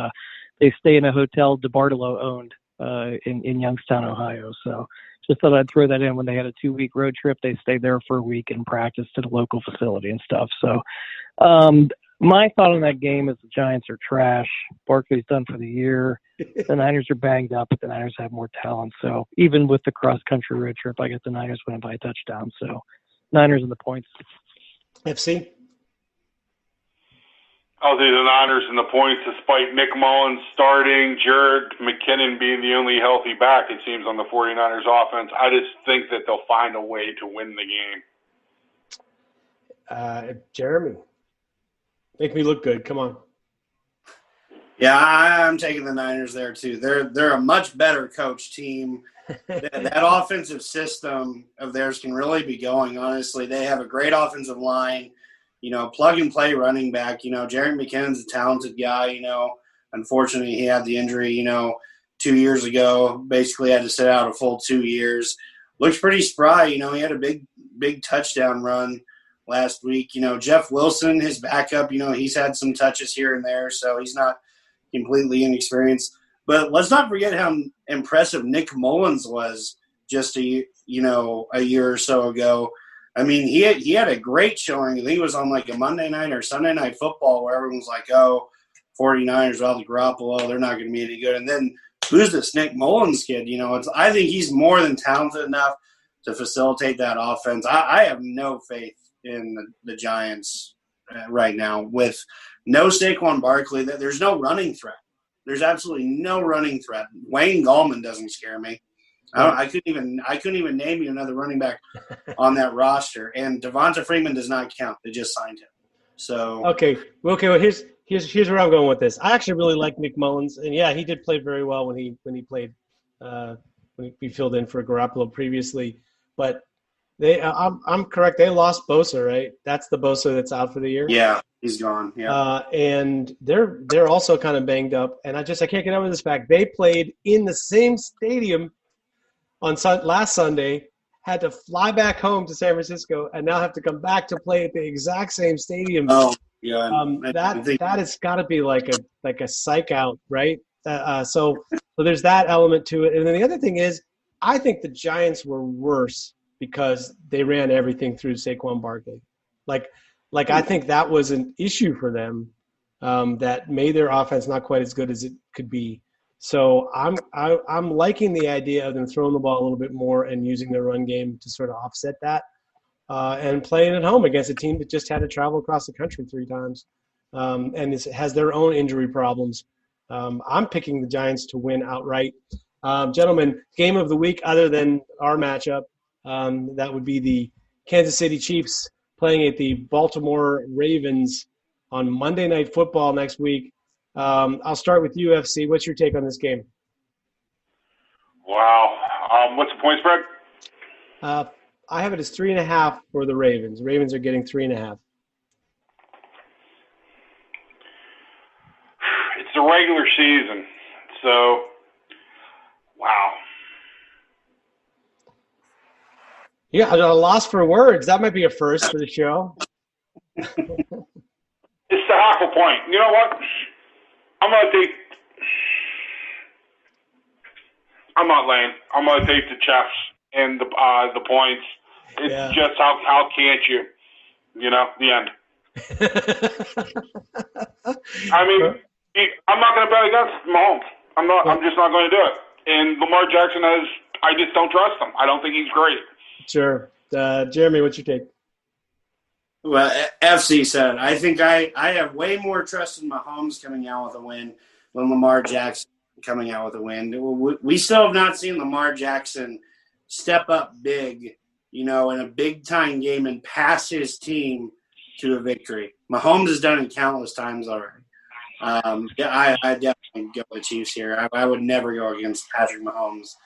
stay in a hotel DeBartolo owned in Youngstown, Ohio. So just thought I'd throw that in. When they had a 2-week road trip, they stayed there for a week and practiced at a local facility and stuff. So my thought on that game is the Giants are trash. Barkley's done for the year. The Niners are banged up, but the Niners have more talent. So even with the cross-country road trip, I get the Niners winning by a touchdown. So Niners and the points. FC? I'll do the Niners and the points, despite Nick Mullins starting, Jared McKinnon being the only healthy back, it seems, on the 49ers offense. I just think that they'll find a way to win the game. Jeremy, make me look good. Come on. Yeah, I'm taking the Niners there too. They're a much better coach team. That offensive system of theirs can really be going. Honestly, they have a great offensive line. Plug and play running back. Jerry McKinnon's a talented guy. Unfortunately, he had the injury. 2 years ago. Basically had to sit out a full 2 years. Looks pretty spry. He had a big touchdown run last week. Jeff Wilson, his backup, he's had some touches here and there, so he's not completely inexperienced. But let's not forget how impressive Nick Mullins was just a year or so ago. I mean, he had a great showing. I think it was on like a Monday night or Sunday Night Football where everyone's like, 49ers without the Garoppolo, they're not going to be any good. And then who's this Nick Mullins kid? I think he's more than talented enough to facilitate that offense. I have no faith in the Giants right now with no Saquon Barkley. There's no running threat. There's absolutely no running threat. Wayne Gallman doesn't scare me. I couldn't even name you another running back on that roster. And Devonta Freeman does not count. They just signed him. So okay. Well, here's where I'm going with this. I actually really like Nick Mullins, and yeah, he did play very well when he played when he filled in for Garoppolo previously. But I'm correct. They lost Bosa, right? That's the Bosa that's out for the year. Yeah, he's gone. Yeah, and they're also kind of banged up. And I can't get over this fact. They played in the same stadium on last Sunday, had to fly back home to San Francisco, and now have to come back to play at the exact same stadium. Oh, yeah. That has got to be like a psych out, right? So there's that element to it. And then the other thing is, I think the Giants were worse because they ran everything through Saquon Barkley. Like I think that was an issue for them that made their offense not quite as good as it could be. So I'm liking the idea of them throwing the ball a little bit more and using their run game to sort of offset that, and playing at home against a team that just had to travel across the country 3 times, and has their own injury problems. I'm picking the Giants to win outright. Gentlemen, game of the week other than our matchup, that would be the Kansas City Chiefs playing at the Baltimore Ravens on Monday Night Football next week. I'll start with UFC. What's your take on this game? Wow. What's the point spread? I have it as 3.5 for the Ravens. The Ravens are getting 3.5. It's the regular season, so wow. Yeah, I'm at a loss for words. That might be a first for the show. It's the half a point. You know what? I'm not laying. I'm gonna take the Chiefs and the points. It's just how can't you? The end. I mean, I'm not gonna bet against Mahomes. I'm not. I'm just not going to do it. And Lamar Jackson I just don't trust him. I don't think he's great. Sure. Jeremy, what's your take? Well, FC said, I think I have way more trust in Mahomes coming out with a win than Lamar Jackson coming out with a win. We still have not seen Lamar Jackson step up big, in a big-time game and pass his team to a victory. Mahomes has done it countless times already. I definitely go with the Chiefs here. I would never go against Patrick Mahomes.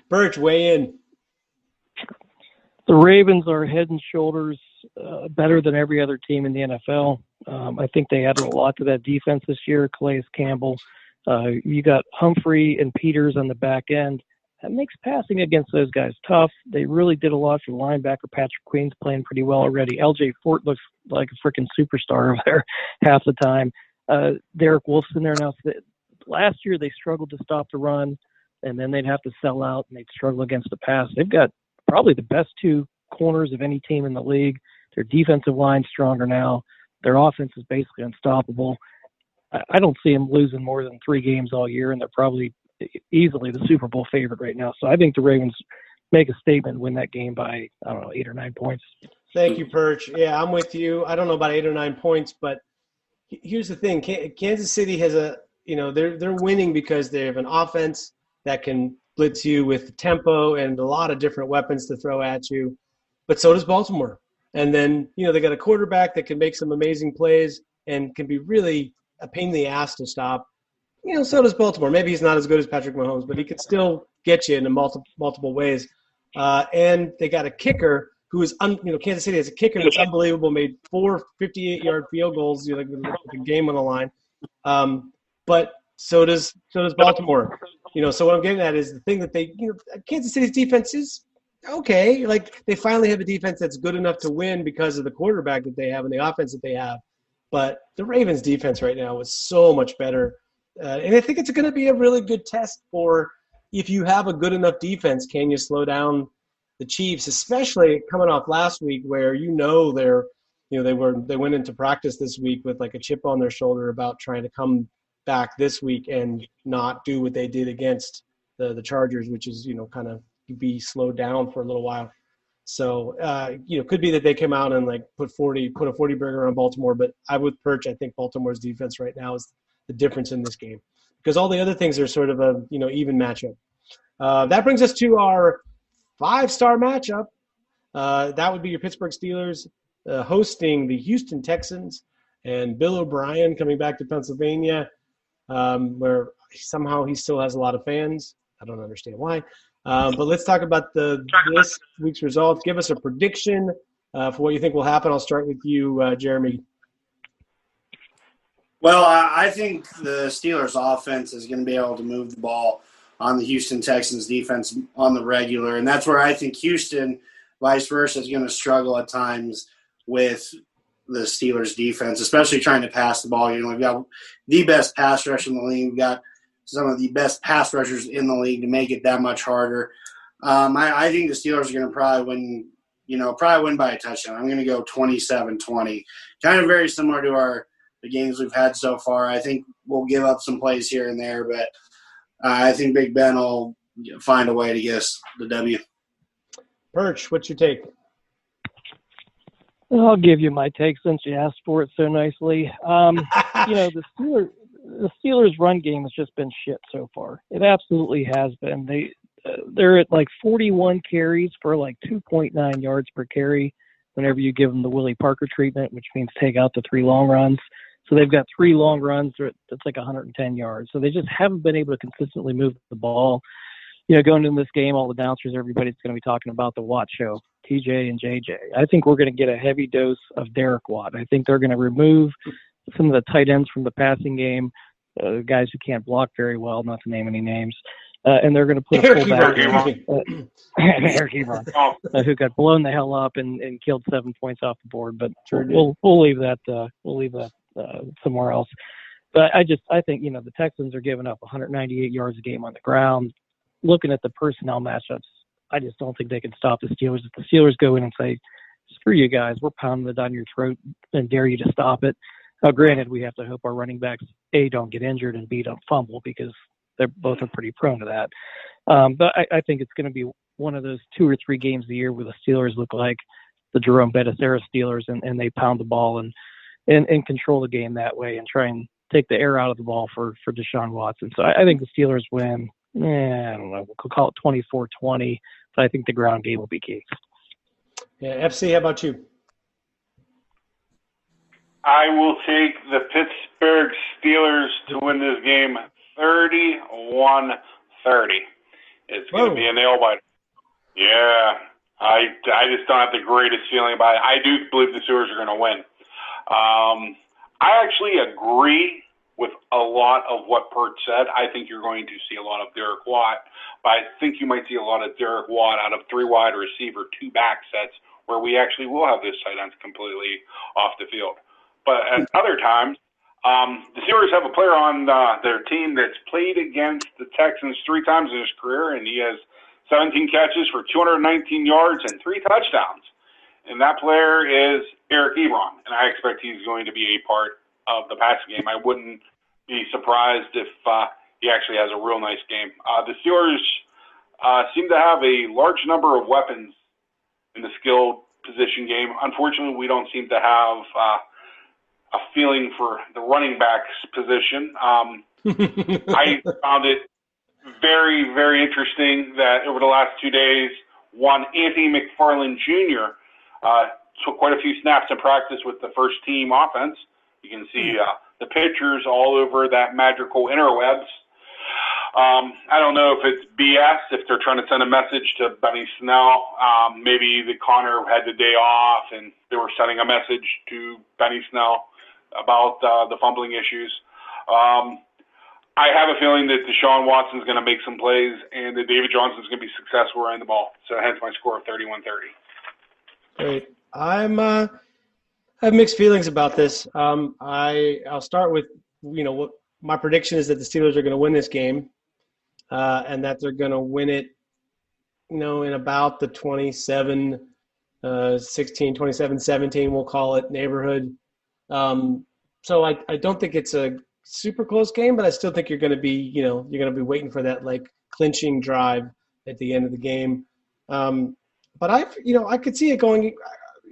Birch, weigh in. The Ravens are head and shoulders better than every other team in the NFL. I think they added a lot to that defense this year. Calais Campbell. You got Humphrey and Peters on the back end. That makes passing against those guys tough. They really did a lot for the linebacker. Patrick Queen's playing pretty well already. LJ Fort looks like a freaking superstar over there half the time. Derek Wolf's in there now. Last year they struggled to stop the run, and then they'd have to sell out, and they'd struggle against the pass. They've got probably the best 2 corners of any team in the league. Their defensive line's stronger now. Their offense is basically unstoppable. I don't see them losing more than 3 games all year, and they're probably easily the Super Bowl favorite right now. So I think the Ravens make a statement and win that game by, 8 or 9 points. Thank you, Perch. Yeah, I'm with you. I don't know about 8 or 9 points, but here's the thing. Kansas City has they're winning because they have an offense that can blitz you with tempo and a lot of different weapons to throw at you. But so does Baltimore. And then, they got a quarterback that can make some amazing plays and can be really a pain in the ass to stop. So does Baltimore. Maybe he's not as good as Patrick Mahomes, but he could still get you in multiple ways. And they got a kicker who is, Kansas City has a kicker that's unbelievable, made 4 58-yard field goals, with the game on the line. But So does Baltimore. So what I'm getting at is the thing that Kansas City's defense is okay. Like, they finally have a defense that's good enough to win because of the quarterback that they have and the offense that they have. But the Ravens' defense right now is so much better. And I think it's going to be a really good test for, if you have a good enough defense, can you slow down the Chiefs, especially coming off last week where they went into practice this week with like a chip on their shoulder about trying to come back this week and not do what they did against the Chargers, which is, kind of be slowed down for a little while. So, could be that they come out and like put a 40 burger on Baltimore, but I would perch. I think Baltimore's defense right now is the difference in this game, because all the other things are sort of a, even matchup. That brings us to our 5-star matchup. That would be your Pittsburgh Steelers hosting the Houston Texans, and Bill O'Brien coming back to Pennsylvania, where somehow he still has a lot of fans. I don't understand why. But let's talk about this week's results. Give us a prediction for what you think will happen. I'll start with you, Jeremy. Well, I think the Steelers' offense is going to be able to move the ball on the Houston Texans' defense on the regular, and that's where I think Houston, vice versa, is going to struggle at times with the Steelers' defense, especially trying to pass the ball. We've got the best pass rush in the league. We've got some of the best pass rushers in the league to make it that much harder. I think the Steelers are going to probably win by a touchdown. I'm going to go 27-20. Kind of very similar to the games we've had so far. I think we'll give up some plays here and there, but I think Big Ben will find a way to get us the W. Perch, what's your take? I'll give you my take since you asked for it so nicely. The Steelers' run game has just been shit so far. It absolutely has been. They're at like 41 carries for like 2.9 yards per carry whenever you give them the Willie Parker treatment, which means take out the 3 long runs. So they've got 3 long runs that's like 110 yards. So they just haven't been able to consistently move the ball. Going into this game, all the announcers, everybody's going to be talking about the Watt show, TJ and JJ. I think we're going to get a heavy dose of Derek Watt. I think they're going to remove some of the tight ends from the passing game, guys who can't block very well, not to name any names. And they're going to put a fullback Eric Ebron, who got blown the hell up and killed 7 points off the board. But we'll leave that somewhere else. But I think the Texans are giving up 198 yards a game on the ground. Looking at the personnel matchups, I just don't think they can stop the Steelers. If the Steelers go in and say, "Screw you guys, we're pounding it down your throat and dare you to stop it." Now, granted, we have to hope our running backs A, don't get injured, and B, don't fumble, because they're both are pretty prone to that. But I think it's going to be one of those 2 or 3 games a year where the Steelers look like the Jerome Bettis era Steelers, and they pound the ball and control the game that way and try and take the air out of the ball for Deshaun Watson. So I think the Steelers win. I don't know. We'll call it 24-20, but I think the ground game will be key. Yeah, FC, how about you? I will take the Pittsburgh Steelers to win this game 31-30. It's going to be a nail-biter. Yeah. I just don't have the greatest feeling about it. I do believe the Steelers are going to win. I actually agree with a lot of what Pert said. I think you're going to see a lot of Derek Watt, but I think you might see a lot of Derek Watt out of 3 wide receiver, 2 back sets, where we actually will have this tight ends completely off the field. But at other times, the Steelers have a player on their team that's played against the Texans 3 times in his career, and he has 17 catches for 219 yards and 3 touchdowns. And that player is Eric Ebron, and I expect he's going to be a part of the passing game. I wouldn't be surprised if he actually has a real nice game. The Steelers seem to have a large number of weapons in the skilled position game. Unfortunately, we don't seem to have a feeling for the running backs position. I found it very, very interesting that over the last 2 days, one Anthony McFarland Jr. Took quite a few snaps in practice with the first team offense. You can see the pictures all over that magical interwebs. I don't know if it's BS, if they're trying to send a message to Benny Snell. Maybe the Connor had the day off and they were sending a message to Benny Snell about the fumbling issues. I have a feeling that Deshaun Watson's going to make some plays and that David Johnson's going to be successful running the ball. So hence my score of 31-30. Great. I have mixed feelings about this. I'll start with, what my prediction is that the Steelers are going to win this game, and that they're going to win it, in about the 27-16, 27-17, we'll call it, neighborhood. So I don't think it's a super close game, but I still think you're going to be, you're going to be waiting for that clinching drive at the end of the game. But I could see it going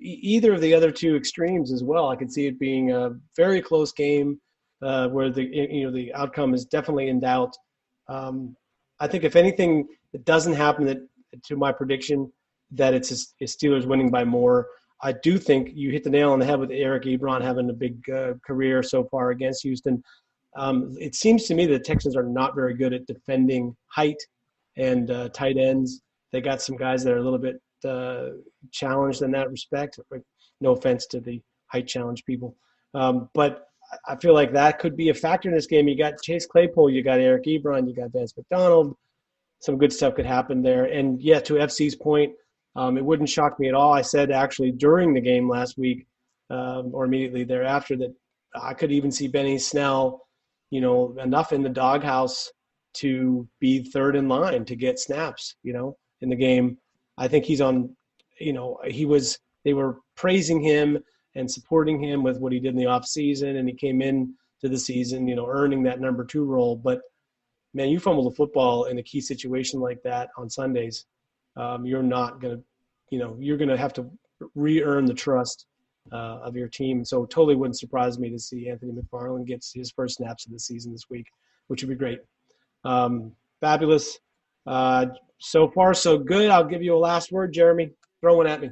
either of the other two extremes as well. I could see it being a very close game where the outcome is definitely in doubt. I think if anything that doesn't happen to my prediction that it's a Steelers winning by more. I do think you hit the nail on the head with Eric Ebron having a big career so far against Houston. It seems to me that the Texans are not very good at defending height and tight ends. They got some guys that are a little bit challenged in that respect. No offense to the height challenge people. But I feel like that could be a factor in this game. You got Chase Claypool, you got Eric Ebron, you got Vance McDonald. Some good stuff could happen there. And, yeah, to FC's point, it wouldn't shock me at all. I said actually during the game last week or immediately thereafter that I could even see Benny Snell, enough in the doghouse to be third in line to get snaps, in the game. I think he's on, they were praising him and supporting him with what he did in the offseason, and he came in to the season, earning that number 2 role. But, man, you fumble the football in a key situation like that on Sundays. You're not going to, you're going to have to re-earn the trust of your team. So it totally wouldn't surprise me to see Anthony McFarland gets his first snaps of the season this week, which would be great. Fabulous. So far, so good. I'll give you a last word, Jeremy. Throw one at me.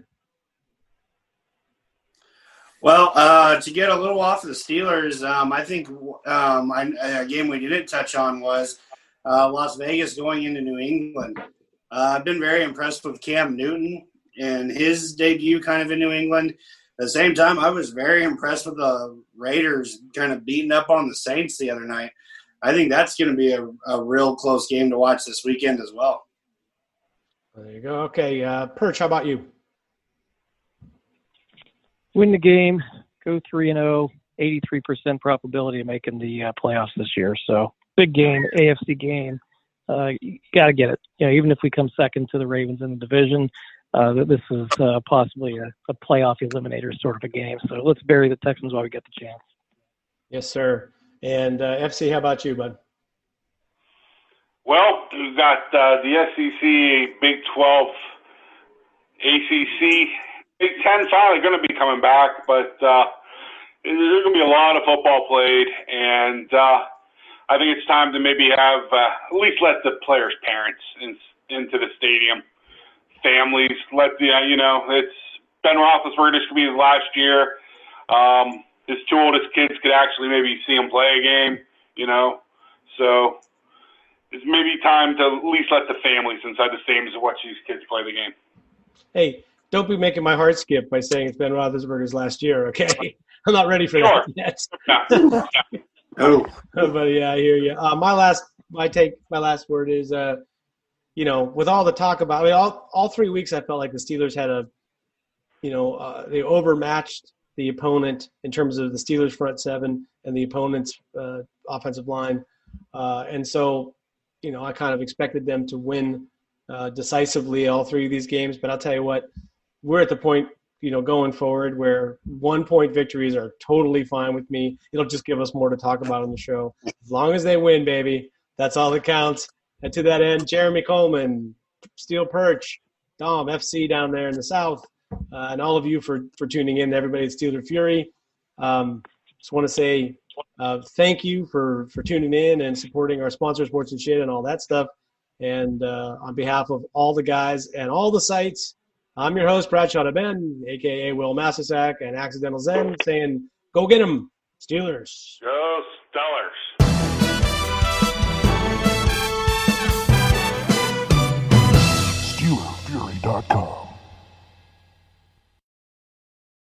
Well, to get a little off of the Steelers, I think a game we didn't touch on was Las Vegas going into New England. I've been very impressed with Cam Newton and his debut kind of in New England. At the same time, I was very impressed with the Raiders kind of beating up on the Saints the other night. I think that's going to be a real close game to watch this weekend as well. There you go. Okay, Perch, how about you? Win the game, go 3-0, 83% probability of making the playoffs this year. So big game, AFC game. You got to get it. Even if we come second to the Ravens in the division, this is possibly a playoff eliminator sort of a game. So let's bury the Texans while we get the chance. Yes, sir. And FC, how about you, bud? Well, we've got the SEC, Big 12, ACC, Big 10 finally going to be coming back, but there's going to be a lot of football played, and I think it's time to maybe have at least let the players' parents into the stadium, families. Let it's Ben Roethlisberger could be his last year. His 2 oldest kids could actually maybe see him play a game, So it's maybe time to at least let the families inside the stadiums watch these kids play the game. Hey, don't be making my heart skip by saying it's Ben Roethlisberger's last year, okay? I'm not ready for that yet. No. Oh, but yeah, I hear you. My last word is, with all the talk about, all 3 weeks I felt like the Steelers had they overmatched the opponent in terms of the Steelers front 7 and the opponent's offensive line, and so I kind of expected them to win decisively all 3 of these games. But I'll tell you what, we're at the point going forward where 1-point victories are totally fine with me. It'll just give us more to talk about on the show. As long as they win, baby, that's all that counts. And to that end, Jeremy Coleman, Steel Perch, Dom, FC down there in the South, and all of you for tuning in, everybody at Steeler Fury. Just want to say thank you for tuning in and supporting our sponsor, Sports and Shit, and all that stuff. And on behalf of all the guys and all the sites, I'm your host, Bradshaw Ben, a.k.a. Will Massasak and Accidental Zen, saying, go get 'em, Steelers. Go Stellars.